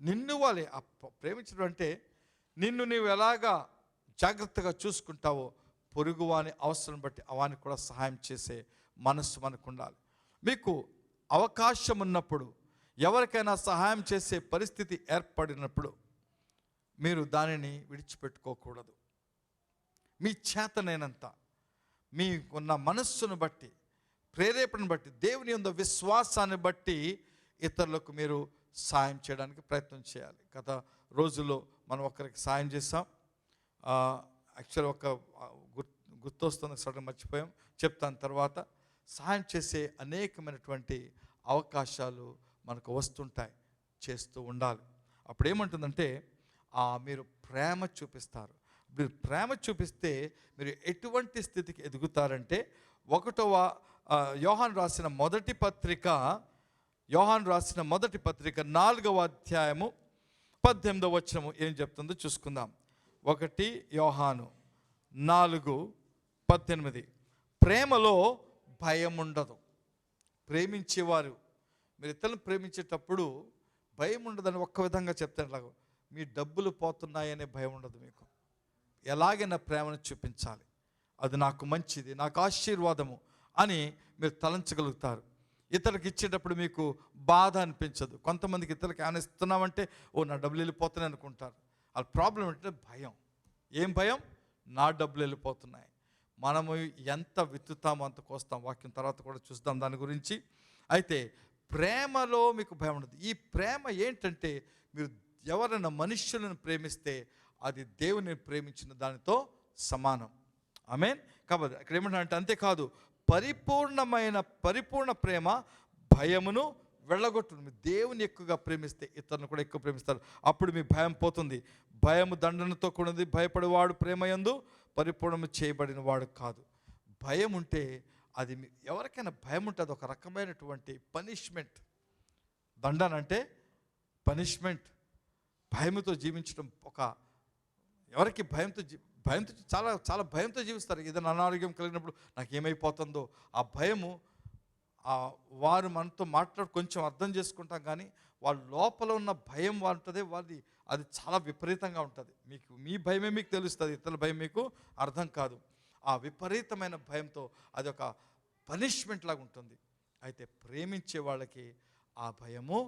నిన్ను వలె ప్రేమించడం అంటే నిన్ను నీవు ఎలాగా జాగ్రత్తగా చూసుకుంటావో పొరుగువాని అవసరం బట్టి అవానికి కూడా సహాయం చేసే మనస్సు మనకు ఉండాలి. మీకు అవకాశం ఉన్నప్పుడు, ఎవరికైనా సహాయం చేసే పరిస్థితి ఏర్పడినప్పుడు మీరు దానిని విడిచిపెట్టుకోకూడదు. మీ చేతనైనంత, మీకున్న మనస్సును బట్టి, ప్రేరేపణను బట్టి, దేవుని యందు విశ్వాసాన్ని బట్టి ఇతరులకు మీరు సాయం చేయడానికి ప్రయత్నం చేయాలి. గత రోజుల్లో మనం ఒకరికి సాయం చేసాం. యాక్చువల్ ఒక గుర్తొస్తున్న సడన్ మర్చిపోయాం, చెప్తాను తర్వాత. సహాయం చేసే అనేకమైనటువంటి అవకాశాలు మనకు వస్తుంటాయి, చేస్తూ ఉండాలి. అప్పుడు ఏమంటుందంటే మీరు ప్రేమ చూపిస్తారు. మీరు ప్రేమ చూపిస్తే మీరు ఎటువంటి స్థితికి ఎదుగుతారంటే, 1వ యోహాను రాసిన మొదటి పత్రిక 4వ అధ్యాయము 18వ వచనము ఏం చెప్తుందో చూసుకుందాం. 1 యోహాను 4:18. ప్రేమలో భయం ఉండదు. ప్రేమించేవారు, మీరు ఇతరులను ప్రేమించేటప్పుడు భయం ఉండదని ఒక్క విధంగా చెప్తాను. మీ డబ్బులు పోతున్నాయనే భయం ఉండదు మీకు. ఎలాగైనా ప్రేమను చూపించాలి, అది నాకు మంచిది, నాకు ఆశీర్వాదము అని మీరు తలంచగలుగుతారు. ఇతరులకు ఇచ్చేటప్పుడు మీకు బాధ అనిపించదు. కొంతమందికి ఇతరులకు ఏమైనా ఇస్తున్నామంటే నా డబ్బులు వెళ్ళిపోతున్నాయి అనుకుంటారు. ఆ ప్రాబ్లం ఏంటంటే భయం. ఏం భయం? నా డబ్బులు వెళ్ళిపోతున్నాయి. మనము ఎంత విత్తుతామో అంత కోస్తాం. వాక్యం తర్వాత కూడా చూద్దాం దాని గురించి. అయితే ప్రేమలో మీకు భయం ఉండదు. ఈ ప్రేమ ఏంటంటే, మీరు ఎవరైనా మనుష్యులను ప్రేమిస్తే అది దేవుని ప్రేమించిన దానితో సమానం. ఆమేన్. కాబట్టి ఇక్కడ ఏమంటారంటే, అంతేకాదు పరిపూర్ణ ప్రేమ భయమును వెళ్ళగొట్టును. మీరు దేవుని ఎక్కువగా ప్రేమిస్తే ఇతరులను కూడా ఎక్కువ ప్రేమిస్తారు. అప్పుడు మీ భయం పోతుంది. భయము దండనతో కూడినది, భయపడేవాడు ప్రేమ యందు పరిపూర్ణము చేయబడిన వాడు కాదు. భయం ఉంటే అది ఎవరికైనా భయం ఉంటే అది ఒక రకమైనటువంటి పనిష్మెంట్. దండన అంటే పనిష్మెంట్. భయంతో జీవించడం ఎవరికి భయంతో చాలా చాలా భయంతో జీవిస్తారు. ఏదైనా అనారోగ్యం కలిగినప్పుడు నాకు ఏమైపోతుందో ఆ భయము, వారు మనతో కొంచెం అర్థం చేసుకుంటాం, కానీ వాళ్ళ లోపల ఉన్న భయం ఉంటుంది. అది చాలా విపరీతంగా ఉంటుంది. మీ భయమే మీకు తెలుస్తుంది, ఇతరుల భయం మీకు అర్థం కాదు. ఆ విపరీతమైన భయంతో అది ఒక పనిష్మెంట్ లాగా ఉంటుంది. అయితే ప్రేమించే వాళ్ళకి ఆ భయము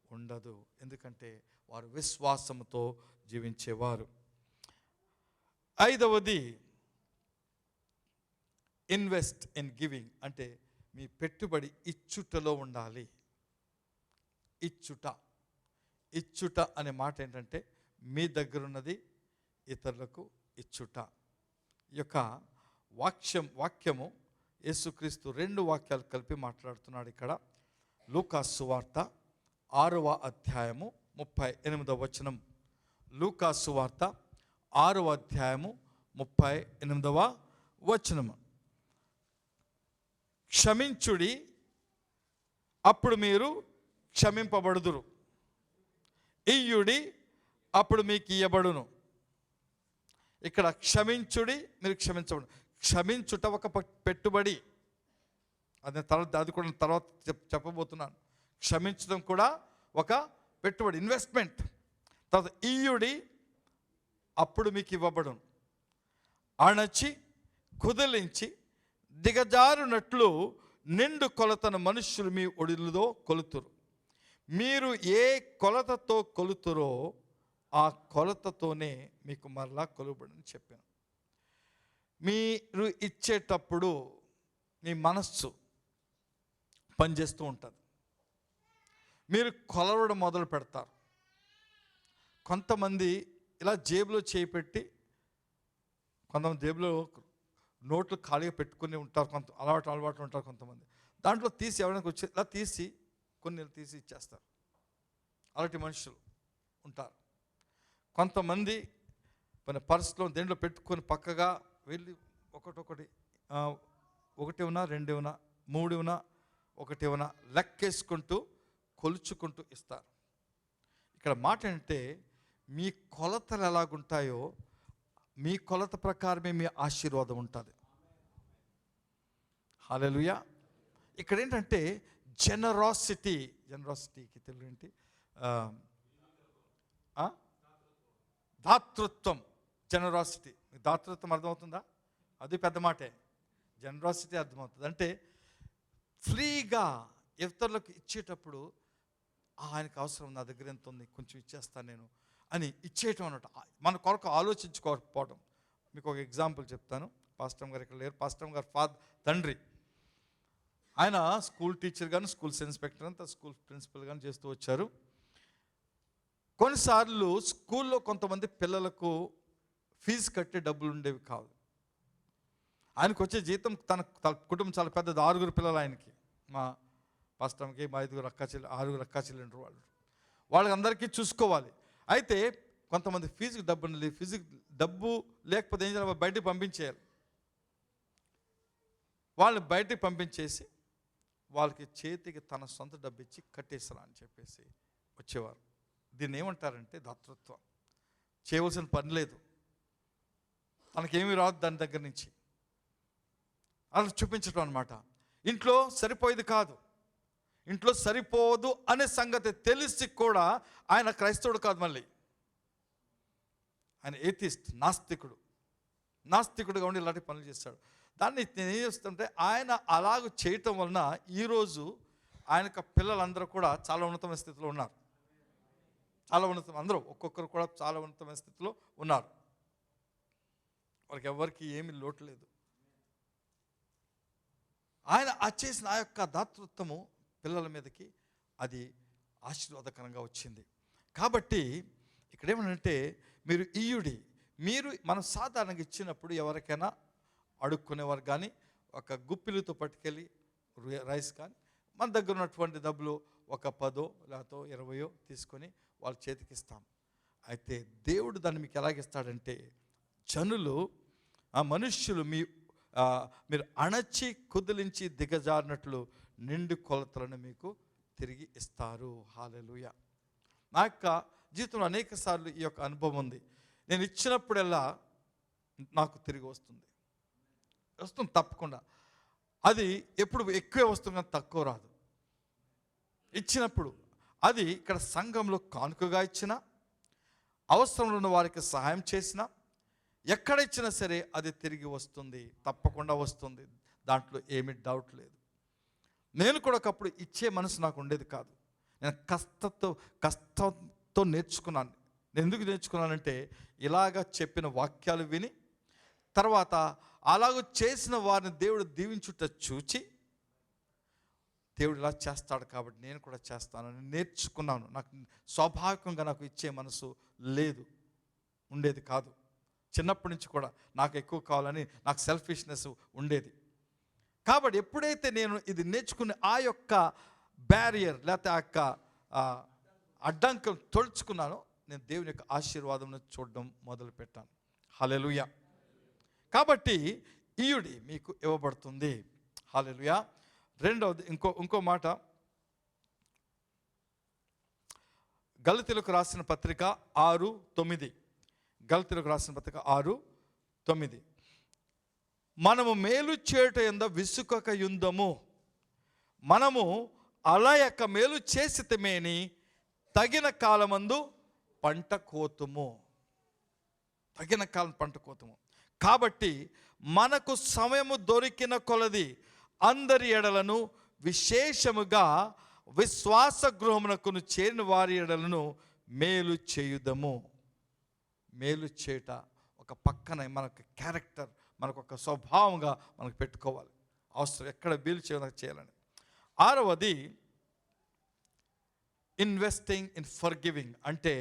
ఉండదు, ఎందుకంటే వారు విశ్వాసంతో జీవించేవారు. 5వది ఇన్వెస్ట్ ఇన్ గివింగ్. అంటే మీ పెట్టుబడి ఇచ్చుటలో ఉండాలి. ఇచ్చుట అనే మాట ఏంటంటే మీ దగ్గర ఉన్నది ఇతరులకు ఇచ్చుట. ఈ యొక్క వాక్యము యేసుక్రీస్తు 2 వాక్యాలు కలిపి మాట్లాడుతున్నాడు ఇక్కడ. లూకా సువార్త 6వ అధ్యాయము 38వ వచనం. లూకా సువార్త 6వ అధ్యాయము 38వ వచనము. క్షమించుడి, అప్పుడు మీరు క్షమింపబడుదురు. ఇయ్యుడి, అప్పుడు మీకు ఇయ్యబడును. ఇక్కడ క్షమించుడి, మీరు క్షమించబడు. క్షమించుట ఒక పెట్టుబడి. అది కూడా తర్వాత చెప్పబోతున్నాను. క్షమించడం కూడా ఒక పెట్టుబడి, ఇన్వెస్ట్మెంట్. తర్వాత ఇయ్యుడి, అప్పుడు మీకు ఇవ్వబడును. అణచి కుదిలించి దిగజారునట్లు నిండు కొలతను మనుష్యులు మీ ఒడిలో కొలుతురు. మీరు ఏ కొలతతో కొలుతురో ఆ కొలతతోనే మీకు మరలా కొలుబడని చెప్పాను. మీరు ఇచ్చేటప్పుడు మీ మనస్సు పనిచేస్తూ ఉంటుంది. మీరు కొలవడం మొదలు పెడతారు. కొంతమంది ఇలా జేబులో చేయి పెట్టి, కొంతమంది జేబులో నోట్లు ఖాళీగా పెట్టుకుని ఉంటారు. అలవాటు ఉంటారు కొంతమంది. దాంట్లో తీసి ఎవరైనా వచ్చి ఇలా తీసి కొన్ని తీసి ఇచ్చేస్తారు. అలాంటి మనుషులు ఉంటారు. కొంతమంది మన పర్సులో దేంట్లో పెట్టుకొని పక్కగా వెళ్ళి ఒకటి 1 ఇవ్వనా 2 ఇవ్వనా 3 ఇవ్వనా 1 ఇవ్వనా లెక్కేసుకుంటూ కొలుచుకుంటూ ఇస్తారు. ఇక్కడ మాట ఏంటంటే మీ కొలతలు ఎలాగుంటాయో మీ కొలత ప్రకారమే మీ ఆశీర్వాదం ఉంటుంది. హల్లెలూయా. ఇక్కడ ఏంటంటే జనరాసిటీకి తెలుగు ఏంటి? దాతృత్వం. జనరాసిటీ, దాతృత్వం అర్థమవుతుందా? అది పెద్ద మాటే. జనరాసిటీ అర్థమవుతుంది. అంటే ఫ్రీగా ఇతరులకు ఇచ్చేటప్పుడు ఆయనకు అవసరం, నా దగ్గర ఎంత ఉంది, కొంచెం ఇచ్చేస్తాను నేను అని ఇచ్చేయటం అన్నట్టు. మన కొరకు ఆలోచించుకోకపోవడం. మీకు ఒక ఎగ్జాంపుల్ చెప్తాను. పాస్టర్ గారు ఇక్కడ లేరు. పాస్టర్ గారు తండ్రి ఆయన స్కూల్ టీచర్ కానీ, స్కూల్ ఇన్స్పెక్టర్ అంతా, స్కూల్ ప్రిన్సిపల్ కానీ చేస్తూ వచ్చారు. కొన్నిసార్లు స్కూల్లో కొంతమంది పిల్లలకు ఫీజు కట్టే డబ్బులు ఉండేవి కాదు. ఆయనకు వచ్చే జీతం తన కుటుంబం చాలా పెద్దది. 6 పిల్లలు ఆయనకి. మా పాస్టర్కి మా 5 అక్క చెల్లెండ్రు వాళ్ళకి అందరికీ చూసుకోవాలి. అయితే కొంతమంది ఫీజుకి డబ్బు లేకపోతే ఏం చేయాలి? బయటికి పంపించేయాలి. వాళ్ళని బయటికి పంపించేసి వాళ్ళకి చేతికి తన సొంత డబ్బు ఇచ్చి కట్టేస్తారా అని చెప్పేసి వచ్చేవారు. దీన్ని ఏమంటారంటే దాతృత్వం. చేయవలసిన పని లేదు, తనకేమీ రాదు దాని దగ్గర నుంచి, అలా చూపించడం అనమాట. ఇంట్లో సరిపోయేది కాదు, ఇంట్లో సరిపోదు అనే సంగతి తెలిసి కూడా ఆయన క్రైస్తవుడు కాదు, మళ్ళీ ఆయన ఏథిస్ట్, నాస్తికుడుగా ఉండి ఇలాంటి పనులు చేస్తాడు. దాన్ని నేను ఏం చేస్తుంటే ఆయన అలాగ చేయటం వలన ఈరోజు ఆయనకు పిల్లలందరూ కూడా చాలా ఉన్నతమైన స్థితిలో ఉన్నారు. అందరూ ఒక్కొక్కరు కూడా చాలా ఉన్నతమైన స్థితిలో ఉన్నారు. వాళ్ళకి ఎవరికి ఏమీ లోటు లేదు. ఆయన చేసిన ఆ యొక్క దాతృత్వము పిల్లల మీదకి అది ఆశీర్వాదకరంగా వచ్చింది. కాబట్టి ఇక్కడ ఏమనంటే మీరు ఇయ్యుడి. మనం సాధారణంగా ఇచ్చినప్పుడు ఎవరికైనా అడుక్కునేవారు కానీ ఒక గుప్పిలితో పట్టుకెళ్ళి రైస్ కానీ మన దగ్గర ఉన్నటువంటి డబ్బులు ఒక 10 లేకపోతే 20 తీసుకొని వాళ్ళ చేతికి ఇస్తాం. అయితే దేవుడు దాన్ని మీకు ఎలాగిస్తాడంటే మనుష్యులు మీరు అణచి కుదిలించి దిగజారినట్లు నిండు కొలతలను మీకు తిరిగి ఇస్తారు. హల్లెలూయా. నా యొక్క జీవితంలో అనేక సార్లు ఈ యొక్క అనుభవం ఉంది. నేను ఇచ్చినప్పుడల్లా నాకు తిరిగి వస్తుంది తప్పకుండా. అది ఎప్పుడు ఎక్కువే వస్తుంది కానీ తక్కువ రాదు. ఇచ్చినప్పుడు అది ఇక్కడ సంఘంలో కానుకగా ఇచ్చినా, అవసరంలో ఉన్న వారికి సహాయం చేసినా, ఎక్కడ ఇచ్చినా సరే అది తిరిగి వస్తుంది, తప్పకుండా వస్తుంది. దాంట్లో ఏమీ డౌట్ లేదు. నేను కూడా ఒకప్పుడు ఇచ్చే మనసు నాకు ఉండేది కాదు. నేను కష్టంతో నేర్చుకున్నాను. నేను ఎందుకు నేర్చుకున్నానంటే ఇలాగ చెప్పిన వాక్యాలు విని, తర్వాత అలాగ చేసిన వారిని దేవుడు దీవించుట చూచి దేవుడు ఇలా చేస్తాడు కాబట్టి నేను కూడా చేస్తానని నేర్చుకున్నాను. నాకు స్వాభావికంగా నాకు ఇచ్చే మనసు ఉండేది కాదు. చిన్నప్పటి నుంచి కూడా నాకు ఎక్కువ కావాలని నాకు సెల్ఫిష్నెస్ ఉండేది. కాబట్టి ఎప్పుడైతే నేను ఇది నేర్చుకుని ఆ యొక్క బ్యారియర్ లేకపోతే ఆ యొక్క అడ్డంకం తొలుచుకున్నానో నేను దేవుని యొక్క ఆశీర్వాదం చూడడం మొదలుపెట్టాను. హల్లెలూయా. కాబట్టి ఈయుడి మీకు ఇవ్వబడుతుంది. హల్లెలూయా. రెండవది ఇంకో మాట, గలతీయులకు రాసిన పత్రిక 6:9. గలతీయులకు రాసిన పత్రిక 6:9. మనము మేలు చేయుట యందు విసుకక యుందము, మనము అలయక మేలు చేసితమేని తగిన కాలమందు పంట కోతుము. తగిన కాలం పంట కోతుము. కాబట్టి మనకు సమయము దొరికిన కొలది అందరి ఎడలను, విశేషముగా విశ్వాస గృహమునకును చేరిన వారి ఎడలను మేలు చేయుదము. మేలు చేయుట ఒక పక్కన మనకు క్యారెక్టర్, మనకు ఒక స్వభావంగా మనకు పెట్టుకోవాలి. అవసరం ఎక్కడ మేలు చేయాలని. 6వది ఇన్వెస్టింగ్ ఇన్ ఫర్గివింగ్, అంటే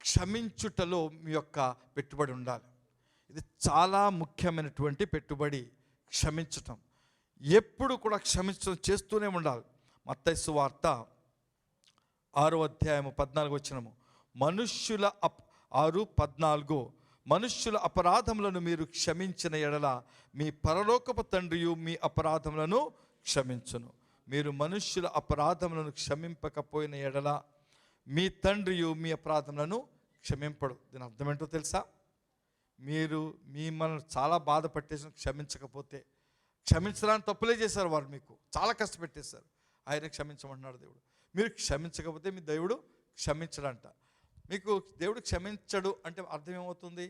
క్షమించుటలో మీ యొక్క పెట్టుబడి ఉండాలి. ఇది చాలా ముఖ్యమైనటువంటి పెట్టుబడి, క్షమించటం. ఎప్పుడు కూడా క్షమించడం చేస్తూనే ఉండాలి. మత్తయి సువార్త 6:14 మనుష్యుల 6:14 మనుష్యుల అపరాధములను మీరు క్షమించిన ఎడల మీ పరలోకపు తండ్రియు మీ అపరాధములను క్షమించును. మీరు మనుష్యుల అపరాధములను క్షమింపకపోయిన ఎడల మీ తండ్రియు మీ అపరాధములను క్షమింపడు. దీని అర్థం ఏంటో తెలుసా? మీరు మిమ్మల్ని చాలా బాధ పట్టేసి క్షమించకపోతే, క్షమించడానికి తప్పులే చేశారు వారు, మీకు చాలా కష్టపెట్టేశారు, ఆయన క్షమించమంటున్నాడు దేవుడు. మీరు క్షమించకపోతే మీ దేవుడు క్షమించడంట. మీకు దేవుడు క్షమించడు అంటే అర్థం ఏమవుతుంది?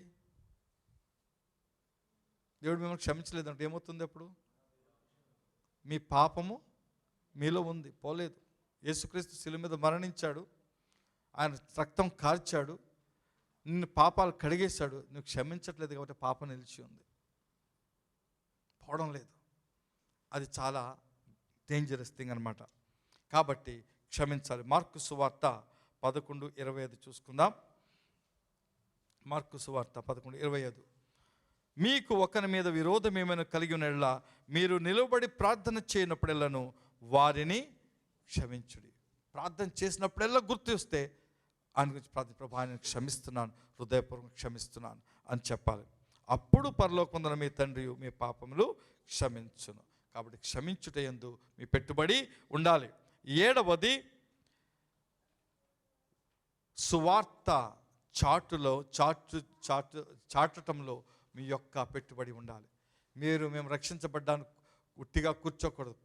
దేవుడు మిమ్మల్ని క్షమించలేదంటే ఏమవుతుంది? అప్పుడు మీ పాపము మీలో ఉంది, పోలేదు. యేసుక్రీస్తు శిలువ మీద మరణించాడు, ఆయన రక్తం కార్చాడు, నిన్ను పాపాలు కడిగేశాడు. నువ్వు క్షమించట్లేదు కాబట్టి పాపం నిలిచి ఉంది, పోవడం లేదు. అది చాలా డేంజరస్ థింగ్ అనమాట. కాబట్టి క్షమించాలి. మార్కు సువార్త 11:25 చూసుకుందాం. మార్కు సువార్త 11:25 మీకు ఒకరి మీద విరోధం ఏమైనా కలిగి ఉన్నట్లా మీరు నిలబడి ప్రార్థన చేయనప్పుడెల్లను వారిని క్షమించుడి. ప్రార్థన చేసినప్పుడెల్లా గుర్తు వస్తే ఆయన గురించి ప్రార్థన, ప్రభా ఆయన క్షమిస్తున్నాను, హృదయపూర్వకంగా క్షమిస్తున్నాను అని చెప్పాలి. అప్పుడు పరలోకమందున మీ తండ్రి మీ పాపములు క్షమించును. కాబట్టి క్షమించుట యందు మీ పెట్టుబడి ఉండాలి. 7వది సువార్త చాటటంలో మీ యొక్క పెట్టుబడి ఉండాలి. మేము రక్షించబడ్డానికి ఉట్టిగా కూర్చోకూడదు,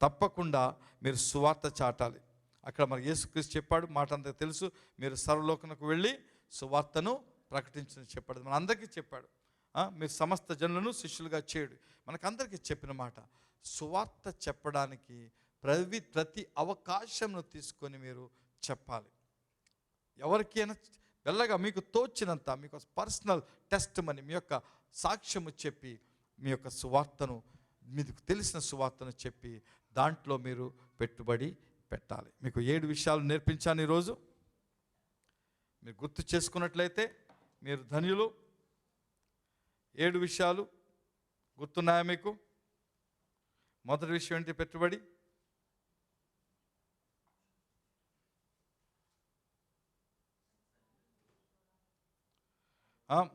తప్పకుండా మీరు సువార్త చాటాలి. అక్కడ మరి యేసుక్రీస్తు చెప్పాడు, మాట అంతా తెలుసు, మీరు సర్వలోకమునకు వెళ్ళి సువార్తను ప్రకటించని చెప్పాడు. మన అందరికీ చెప్పాడు, మీరు సమస్త జనులను శిష్యులుగా చేయుడు. మనకందరికీ చెప్పిన మాట. సువార్త చెప్పడానికి ప్రతి అవకాశంను తీసుకొని మీరు చెప్పాలి. ఎవరికైనా వెళ్ళగా మీకు తోచినంత, మీకు పర్సనల్ టెస్ట్ మని మీ యొక్క సాక్ష్యము చెప్పి, మీ యొక్క సువార్తను, మీకు తెలిసిన సువార్తను చెప్పి దాంట్లో మీరు పెట్టుబడి పెట్టాలి. మీకు 7 విషయాలు నేర్పించాను ఈరోజు. మీరు గుర్తు చేసుకున్నట్లయితే మీరు ధన్యులు. 7 విషయాలు గుర్తున్నాయా మీకు? మొదటి విషయం ఏంటి? పెట్టుబడి.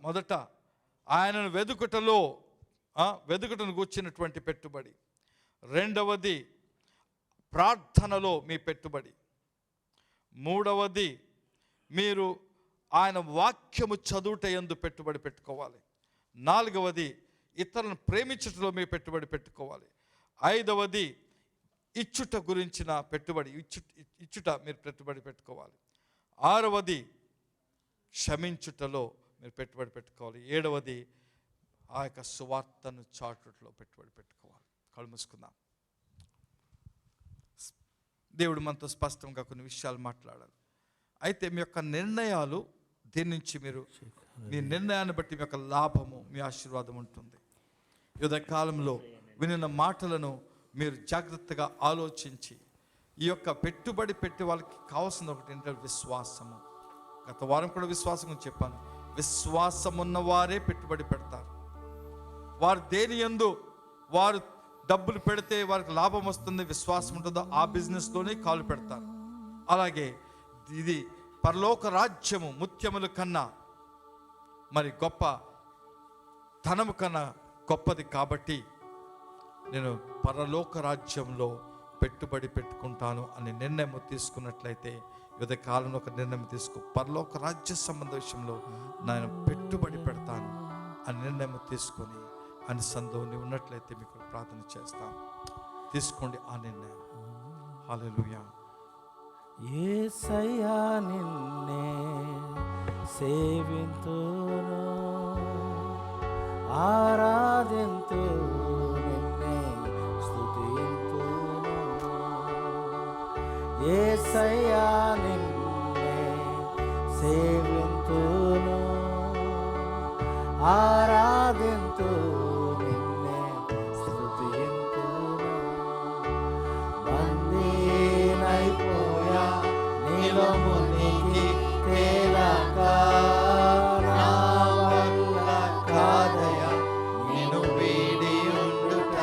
మొదట ఆయనను వెదుకుటను కూర్చున్నటువంటి పెట్టుబడి. రెండవది ప్రార్థనలో మీ పెట్టుబడి. మూడవది మీరు ఆయన వాక్యము చదువుట యందు పెట్టుబడి పెట్టుకోవాలి. 4వది ఇతరులను ప్రేమించుటలో మీ పెట్టుబడి పెట్టుకోవాలి. 5వది ఇచ్చుట గురించిన పెట్టుబడి, ఇచ్చుట మీరు పెట్టుబడి పెట్టుకోవాలి. 6వది క్షమించుటలో మీరు పెట్టుబడి పెట్టుకోవాలి. 7వది ఆ యొక్క సువార్తను చాటుట్లో పెట్టుబడి పెట్టుకోవాలి. కళ్ళు మూసుకుందాం. దేవుడు మనతో స్పష్టంగా కొన్ని విషయాలు మాట్లాడాలి. అయితే మీ యొక్క నిర్ణయాలు దీని నుంచి మీ నిర్ణయాన్ని బట్టి మీ యొక్క లాభము, మీ ఆశీర్వాదం ఉంటుంది. యుద్ధ కాలంలో వినిన మాటలను మీరు జాగ్రత్తగా ఆలోచించి ఈ యొక్క పెట్టుబడి పెట్టే వాళ్ళకి కావాల్సింది ఒకటి ఏంటంటే విశ్వాసము. గత వారం కూడా విశ్వాసం గురించి చెప్పాను. విశ్వాసం ఉన్న వారే పెట్టుబడి పెడతారు. వారు దేని యందు వారు డబ్బులు పెడితే వారికి లాభం వస్తుంది, విశ్వాసం ఉంటుందో ఆ బిజినెస్లోనే కాలు పెడతారు. అలాగే ఇది పరలోక రాజ్యము ముత్యముల కన్నా మరి గొప్ప ధనము కన్నా గొప్పది కాబట్టి నేను పరలోక రాజ్యంలో పెట్టుబడి పెట్టుకుంటాను అని నిర్ణయం తీసుకున్నట్లయితే యుద్ధ కాలంలో ఒక నిర్ణయం తీసుకో, పరలోక రాజ్య సంబంధ విషయంలో నేను పెట్టుబడి పెడతాను అని నిర్ణయం తీసుకొని అనుసంధానం ఉన్నట్లయితే మీకు ప్రార్థన చేస్తాను. తీసుకోండి ఆ నిర్ణయం. హల్లెలూయా. యేసయ్యా నిన్నే సేవింతును, ఆరాధింతును, నిన్నే స్తుతింతును. యేసయ్యా నిన్నే సేవింతును, ఆరాధింతును, నిన్నే స్తుతింతును. బందీనైపోయా నీలో మునిగి తేలక నా వల్ల కాదయా నిన్ను వీడి ఉండుట.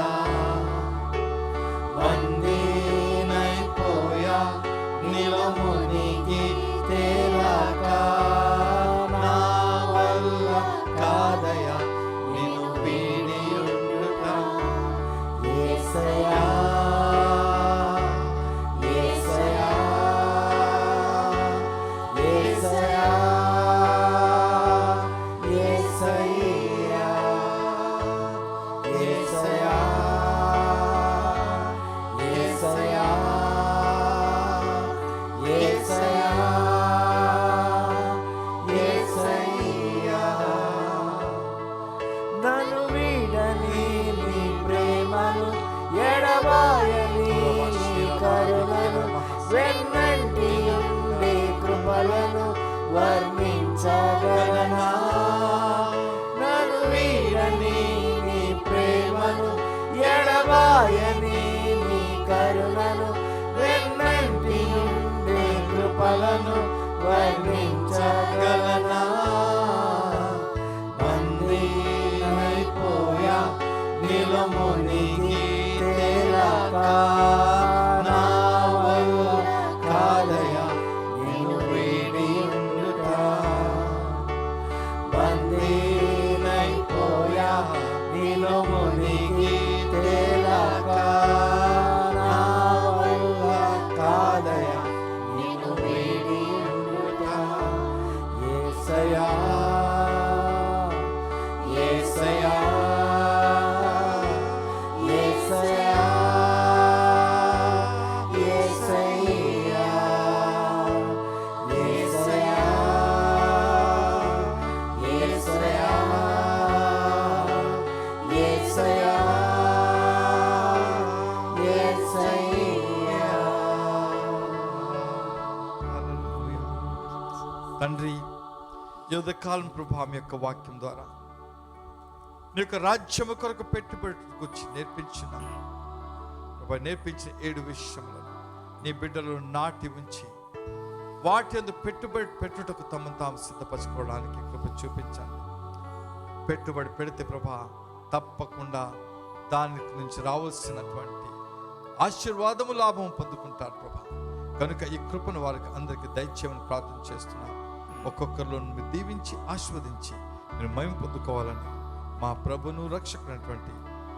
బందీనైపోయా నీలో మునిగి తేలక నా వల్ల కాదయా నిన్ను వీడి ఉండుట. యేసయ్యా నన్ను వీడని నీ ప్రేమను, ఎడబాయని నీ కరుణను, వెన్నంటి ఉండే కృపలను వర్ణించగలనా. నన్ను వీడని నీ ప్రేమను, ఎడబాయని నీ కరుణను, వెన్నంటి ఉండే కృపలను వర్ణించగలనా. బందీనైపోయా నీలో మునిగి తేలక నా వల్ల కాదయా నిన్ను వీడి ఉండుట. బందీనైపోయా నీలో మునిగి తేలక నా వల్ల కాదయా నిన్ను వీడి ఉండుట. యేసయ్యా యేసయ్యా యేసయ్యా యేసయ్యా యేసయ్యా యేసయ్యా యేసయ్యా యేసయ్యా. తండ్రి, యుద్ధకాలం ప్రభా మీ యొక్క వాక్యం ద్వారా నీ యొక్క రాజ్యము కొరకు పెట్టుబడి గురించి నేర్పించిన 7 విషయములను నీ బిడ్డలు నాటి ఉంచి వాటి యందు పెట్టుబడి పెట్టుటకు తమను తాము సిద్ధపరచుకోవడానికి కృప చూపించండి. పెట్టుబడి పెడితే ప్రభా తప్పకుండా దాని నుంచి రావాల్సినటువంటి ఆశీర్వాదము లాభం పొందుకుంటారు ప్రభా. కనుక ఈ కృపను వారికి అందరికీ దయచేయమని ప్రార్థన చేస్తున్నాను. ఒక్కొక్కరిలో మీరు దీవించి ఆశీర్వదించి మీరు మహిమ పొందుకోవాలని మా ప్రభును రక్షకునైనటువంటి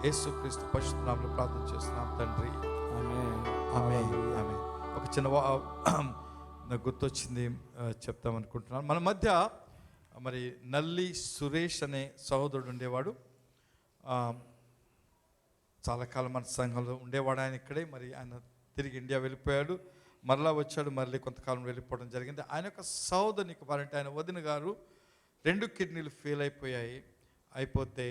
యేసుక్రీస్తు పరిశుద్ధ నామములో ప్రార్థన చేస్తున్నాం తండ్రి. ఆమేన్. ఆమేన్. ఆమేన్. ఒక చిన్న నాకు గుర్తొచ్చింది, చెప్తామనుకుంటున్నాను. మన మధ్య మరి నల్లి సురేష్ అనే సహోదరుడు ఉండేవాడు. చాలా కాలం మన సంఘంలో ఉండేవాడు. ఆయన ఇక్కడే, మరి ఆయన తిరిగి ఇండియా వెళ్ళిపోయాడు, మరలా వచ్చాడు, మళ్ళీ కొంతకాలం వెళ్ళిపోవడం జరిగింది. ఆయన యొక్క సహోదరునికి వారంటే ఆయన వదిన గారు 2 కిడ్నీలు ఫెయిల్ అయిపోతే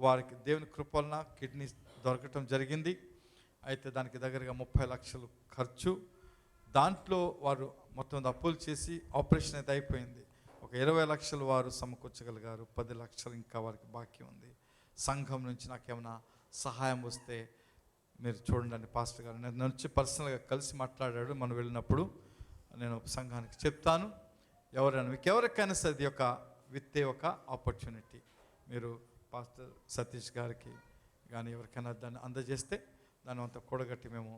వారికి దేవుని కృప వలన కిడ్నీ దొరకటం జరిగింది. అయితే దానికి దగ్గరగా 30 లక్షలు ఖర్చు. దాంట్లో వారు మొత్తం అప్పులు చేసి ఆపరేషన్ అయితే అయిపోయింది. ఒక 20 లక్షలు వారు సమకూర్చగలిగారు. 10 లక్షలు ఇంకా వారికి బాకీ ఉంది. సంఘం నుంచి నాకేమైనా సహాయం వస్తే మీరు చూడండి పాస్టర్ గారు నేను వచ్చి పర్సనల్గా కలిసి మాట్లాడాడు. మనం వెళ్ళినప్పుడు నేను సంఘానికి చెప్తాను, మీకు ఎవరికైనా సరే ఇది ఒక విత్తే ఒక ఆపర్చునిటీ, మీరు పాస్టర్ సతీష్ గారికి కానీ ఎవరికైనా దాన్ని అందజేస్తే దాన్ని అంతా కూడగట్టి మేము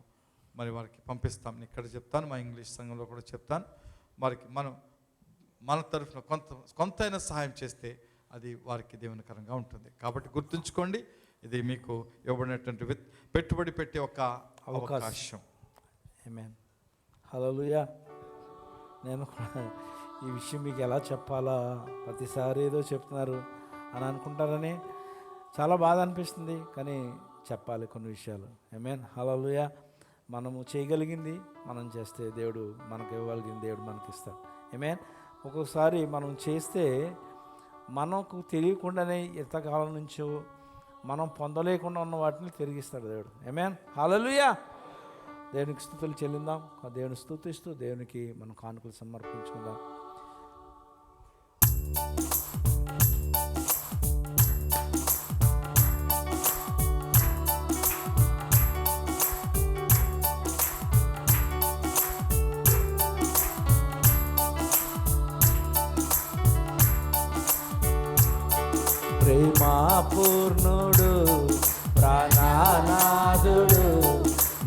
మరి వారికి పంపిస్తాం. నేను ఇక్కడ చెప్తాను, మా ఇంగ్లీష్ సంఘంలో కూడా చెప్తాను. వారికి మన తరఫున కొంతైనా సహాయం చేస్తే అది వారికి దీవెనకరంగా ఉంటుంది. కాబట్టి గుర్తుంచుకోండి, ఇది మీకు ఇవ్వబడినటువంటి పెట్టుబడి పెట్టే ఒక అవకాశం. ఆమేన్. హల్లెలూయా. నేను ఈ విషయం మీకు ఎలా చెప్పాలా, ప్రతిసారి ఏదో చెప్తున్నారు అని అనుకుంటారని చాలా బాధ అనిపిస్తుంది, కానీ చెప్పాలి కొన్ని విషయాలు. ఆమేన్. హల్లెలూయా. మనము చేయగలిగింది మనం చేస్తే దేవుడు మనకు ఇవ్వగలిగింది దేవుడు మనకి ఇస్తాడు. ఆమేన్. ఒక్కొక్కసారి మనం చేస్తే మనకు తెలియకుండానే ఎంతకాలం నుంచో మనం పొందలేకుండా ఉన్న వాటిని తిరిగిస్తాడు దేవుడు. ఆమేన్. హల్లెలూయా. దేవునికి స్తుతులు చెల్లిందాం. దేవుని స్తుతిస్తూ దేవునికి మనం కానుకలు సమర్పించుకుందాం. ప్రేమాపూర్ణుడు ప్రాణనాథుడు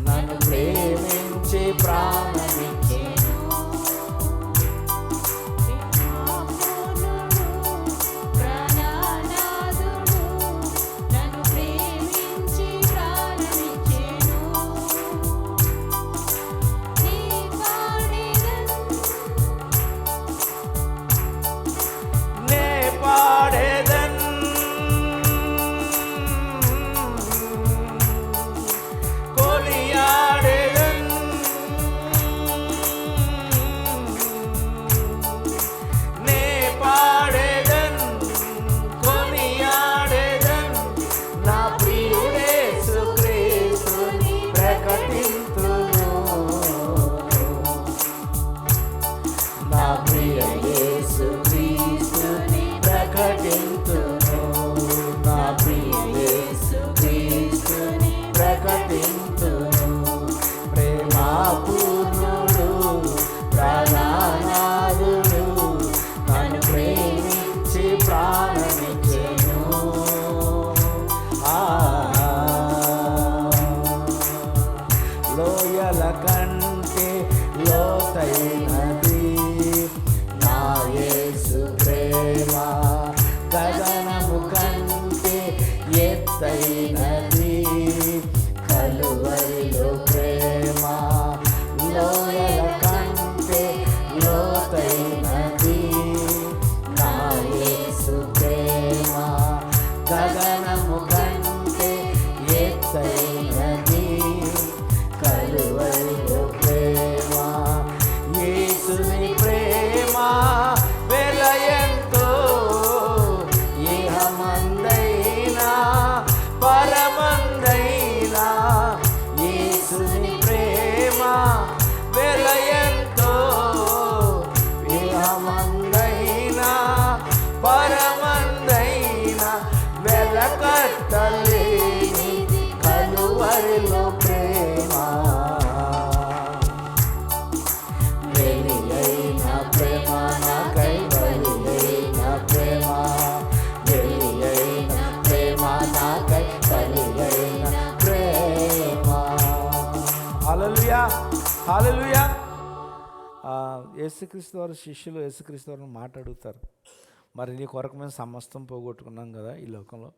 నన్ను ప్రేమించి ప్రాణమిచ్చెను. నే పాడేదన్ లోయల కంటే లోతైనది నా యేసు ప్రేమ, గగనము కంటే ఎత్తైనది కలువరిలో ప్రేమ. లోయల కంటే లోతైనది నా యేసు ప్రేమ, గగనము కంటే ఎత్తైనది కలువరిలో ప్రేమ. యేసుని ప్రేమ వెలయంతో ఇహమందైనా పరమందైనా. యేసుని ప్రేమ వెలయంతో ఇహమందైనా పరమందైనా వెలకట్టలేని కలువరిలో ప్రేమ. వెలియైన ప్రేమ నాకై బలియైన ప్రేమ, వెలియైన ప్రేమ నాకై బలియైన ప్రేమ. హల్లెలూయా. హల్లెలూయా. యేసుక్రీస్తు వారు శిష్యులు యేసుక్రీస్తు వారిని మాట్లాడుతారు, మరి నీ కొరకు మేము సమస్తం పోగొట్టుకున్నాం కదా ఈ లోకంలో,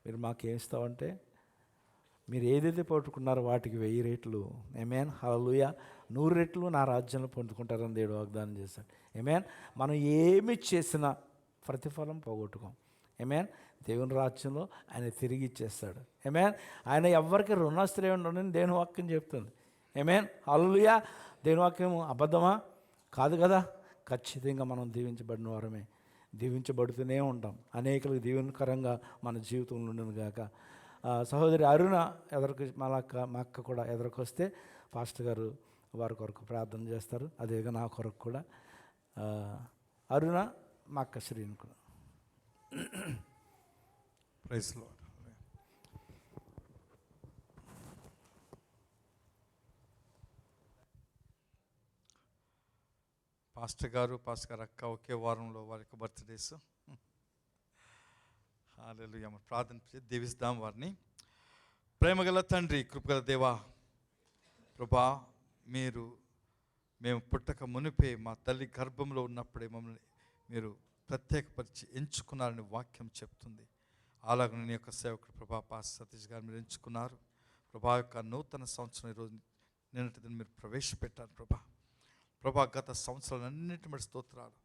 మీరు మాకేం ఇస్తావంటే మీరు ఏదైతే పోగొట్టుకున్నారో వాటికి 1000 రెట్లు. ఆమేన్. హల్లెలూయా. 100 రెట్లు నా రాజ్యంలో పొందుకుంటారని దేవుడు వాగ్దానం చేశాడు. ఆమేన్. మనం ఏమి చేసినా ప్రతిఫలం పోగొట్టుకోం. ఆమేన్. దేవుని రాజ్యంలో ఆయన తిరిగి ఇచ్చేస్తాడు. ఆమేన్. ఆయన ఎవరికి రుణస్తులే ఉండని దేవుని వాక్యం చెప్తుంది. ఆమేన్. హల్లెలూయా. దేవుని వాక్యం అబద్ధమా? కాదు కదా. ఖచ్చితంగా మనం దీవించబడిన వారమే, దీవించబడుతూనే ఉంటాం. అనేకులకు దీవెనకరంగా మన జీవితంలో ఉండను గాక. సహోదరి అరుణ ఎదురుకు మా అక్క కూడా ఎదురుకొస్తే పాస్టర్ గారు వారి కొరకు ప్రార్థన చేస్తారు. అదేగా నా కొరకు కూడా. అరుణ మా అక్క శ్రీని కూడా. Praise lord. పాస్టర్ గారు అక్క ఒకే వారంలో వారి యొక్క బర్త్డేస్. హల్లెలూయా. ప్రార్థన దీవిస్తాం వారిని. ప్రేమగల తండ్రి, కృపగల దేవా, ప్రభా, మేము పుట్టక మునిపే మా తల్లి గర్భంలో ఉన్నప్పుడే మమ్మల్ని మీరు ప్రత్యేకపరిచి ఎంచుకున్నారని వాక్యం చెప్తుంది. అలాగే నీ యొక్క సేవకుడు ప్రభా పాస్ సతీష్ గారు మీరు ఎంచుకున్నారు. ప్రభా యొక్క నూతన సంవత్సరం ఈరోజు నిన్నటిదని మీరు ప్రవేశపెట్టారు. ప్రభా గత సంవత్సరాలన్నిటి మీద స్తోత్రాలు.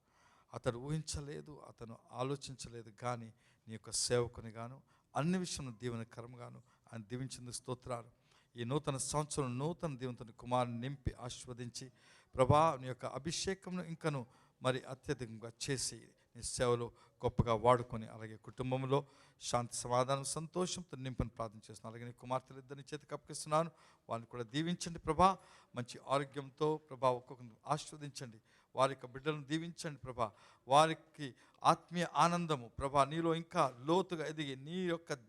అతడు ఊహించలేదు, అతను ఆలోచించలేదు, కానీ నీ యొక్క సేవకుని గాను అన్ని విషయంలో దీవెనకరంగాను ఆయన దీవించింది స్తోత్రాలు. ఈ నూతన సంవత్సరం నూతన దీవెనతో కుమారుని నింపి ఆశీర్వదించి ప్రభా నీ యొక్క అభిషేకంను ఇంకను మరి అత్యధికంగా చేసి నీ సేవలో గొప్పగా వాడుకొని అలాగే కుటుంబంలో శాంతి సమాధానం సంతోషంతో నింపని ప్రార్థన చేస్తున్నాను. అలాగే నీ కుమార్తెలు ఇద్దరిని చేతికి అప్పగిస్తున్నాను. వారిని కూడా దీవించండి ప్రభా. మంచి ఆరోగ్యంతో ప్రభా ఒక్కొక్కరిని ఆశీర్వదించండి. వారి యొక్క బిడ్డలను దీవించండి ప్రభా. వారికి ఆత్మీయ ఆనందము ప్రభా నీలో ఇంకా లోతుగా ఎదిగి నీ యొక్క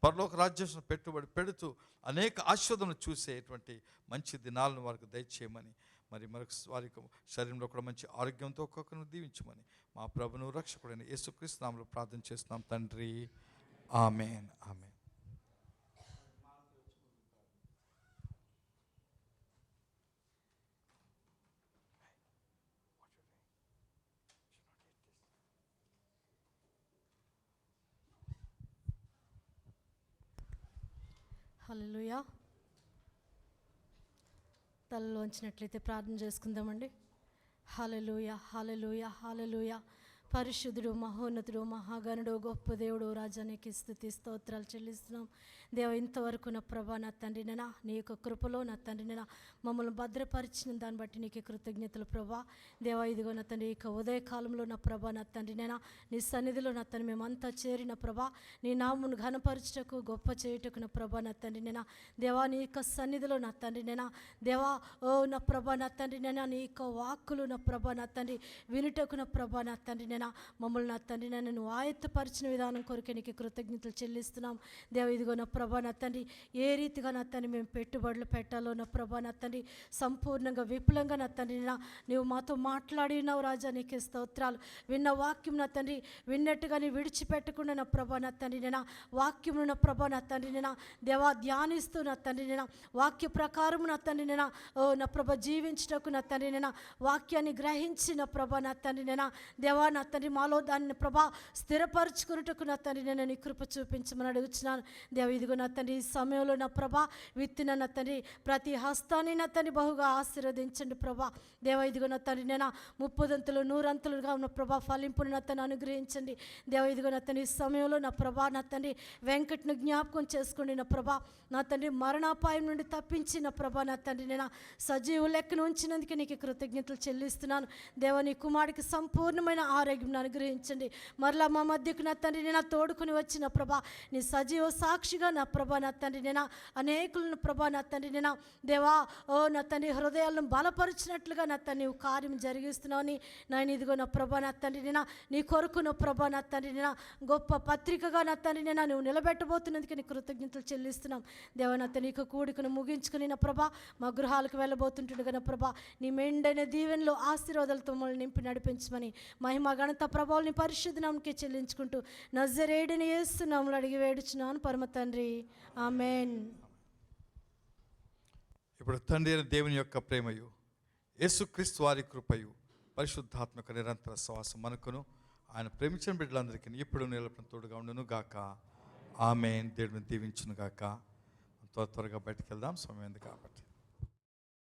పరలోక రాజ్యం పెట్టుబడి పెడుతూ అనేక ఆశీర్వాదములు చూసేటువంటి మంచి దినాలను వారికి దయచేయమని, మరి వారి శరీరంలో కూడా మంచి ఆరోగ్యంతో ఒక్కొక్కరిని దీవించమని మా ప్రభును రక్షకుడైన యేసుక్రీస్తు నామములో ప్రార్థన చేస్తున్నాం తండ్రి. ఆమేన్. ఆమేన్. హల్లెలూయా. తలలో వంచినట్లయితే ప్రార్థన చేసుకుందామండి. హల్లెలూయా, హల్లెలూయా, హల్లెలూయా. పరిశుద్ధుడు, మహోన్నతుడు, మహాగణుడు, గొప్ప దేవుడు, రాజానికి స్తుతి స్తోత్రాలు చెల్లిస్తున్నాం. దేవ, ఇంతవరకు నా ప్రభా నా తండ్రి నేనా నీ యొక్క కృపలో నా తండ్రి నేనా మమ్మల్ని భద్రపరిచిన దాన్ని బట్టి నీకు కృతజ్ఞతలు ప్రభా. దేవ, ఇదిగో నా తండ్రి ఇక ఉదయకాలంలో నా ప్రభా నా తండ్రి నేనా నీ సన్నిధిలో నా తండ్రి మేమంతా చేరిన ప్రభా నీ నామమును ఘనపరచుటకు గొప్ప చేయుటకు నా ప్రభా నా తండ్రి నేనా దేవా నీ యొక్క సన్నిధిలో నా తండ్రి నేనా దేవా ఓ నా ప్రభా నా తండ్రి నేనా నీ యొక్క వాక్కులు నా ప్రభా నా తండ్రి వినుటకు నా ప్రభా నా తండ్రి నేనా మమ్మల్ని నా తండ్రి నేను నువ్వు ఆయత్తపరిచిన విధానం కొరకే నీకు కృతజ్ఞతలు చెల్లిస్తున్నాం. దేవ, ఇదిగో నా ప్రభా నా తండ్రి ఏ రీతిగా నా తండ్రి మేము పెట్టుబడులు పెట్టాలో నా ప్రభా నా తండ్రి సంపూర్ణంగా విపులంగా నా తండ్రి నువ్వు మాతో మాట్లాడినావు రాజా, నీకే స్తోత్రాలు. విన్న వాక్యం నా తండ్రి విన్నట్టుగా నీ విడిచిపెట్టకుండా నా ప్రభా నా తండ్రి నేను వాక్యమును నా ప్రభా నా తండ్రి నేను దేవా ధ్యానిస్తూ నా తండ్రి నేను వాక్య ప్రకారం నా తండ్రి నేను ఓ నా ప్రభ జీవించటకు నా తండ్రి నేను వాక్యాన్ని గ్రహించి నా ప్రభా నా తండ్రి నేను దేవా నా తండ్రి మాలో దాన్ని ప్రభా స్థిరపరచుకున్నట్టుకు నా తండ్రి నేను నీ కృప చూపించమని అడుగుతున్నాను. దేవ, ఇదిగో నా తండ్రి ఈ సమయంలో నా ప్రభా విత్తిన నా తండ్రి ప్రతి హస్తాన్ని నా తండ్రి బహుగా ఆశీర్వదించండి ప్రభా. దేవ, ఇదిగో నా తండ్రి నేను 30 100 ఉన్న ప్రభా ఫలింపును నా తండ్రి అనుగ్రహించండి. దేవ, ఇదిగో నా తండ్రి ఈ సమయంలో నా ప్రభా నా తండ్రి వెంకట్ను జ్ఞాపకం చేసుకోండి నా ప్రభా. నా తండ్రి మరణాపాయం నుండి తప్పించి నా ప్రభా నా తండ్రి నేను సజీవు లెక్కను ఉంచినందుకు నీకు కృతజ్ఞతలు చెల్లిస్తున్నాను. దేవ, నీ కుమారుడికి సంపూర్ణమైన ఆరోగ్యం అనుగ్రహించండి. మరలా మా మధ్యకు నా తండ్రి నేను తోడుకుని వచ్చిన ప్రభా నీ సజీవ సాక్షిగా నా ప్రభా నా తండ్రి నేను అనేకులను ప్రభా నా తండ్రి నేను దేవా ఓ నా తండ్రి హృదయాలను బలపరిచినట్లుగా నా తండ్రి నీవు కార్యం జరిగిస్తున్నావు. నేను ఇదిగో నా ప్రభా నా తండ్రి నేను నీ కొరకు నా ప్రభా నా తండ్రి నేను గొప్ప పత్రికగా నా తండ్రి నేను నువ్వు నిలబెట్టబోతున్నందుకు నీ కృతజ్ఞతలు చెల్లిస్తున్నాం. దేవ, నా తండ్రి నీకు కూడికను ముగించుకుని నా ప్రభా మా గృహాలకు వెళ్ళబోతుంటుండగా నా ప్రభా నీ మెండైన దీవెనలో ఆశీర్వాదాలతో మమ్మల్ని నింపి నడిపించమని మహిమ ఘనత ప్రభావాలని పరిశుద్ధ నామముకే చెల్లించుకుంటూ నజరేయుడైన యేసు నామములో అడిగి వేడుచున్నాను పరమ తండ్రి. ఆమేన్. ఇప్పుడు తండ్రి అయిన దేవుని యొక్క ప్రేమయు యేసుక్రీస్తు వారి కృపయు పరిశుద్ధాత్మక నిరంతర సహవాసం మనకును ఆయన ప్రేమించిన బిడ్డలందరికీ ఇప్పుడు నిలబడిన తోడుగా ఉండును గాక. ఆమేన్. దేవుడిని దీవించును గాక. త్వరగా బయటకు వెళ్దాం, సమయం ఉంది కాబట్టి.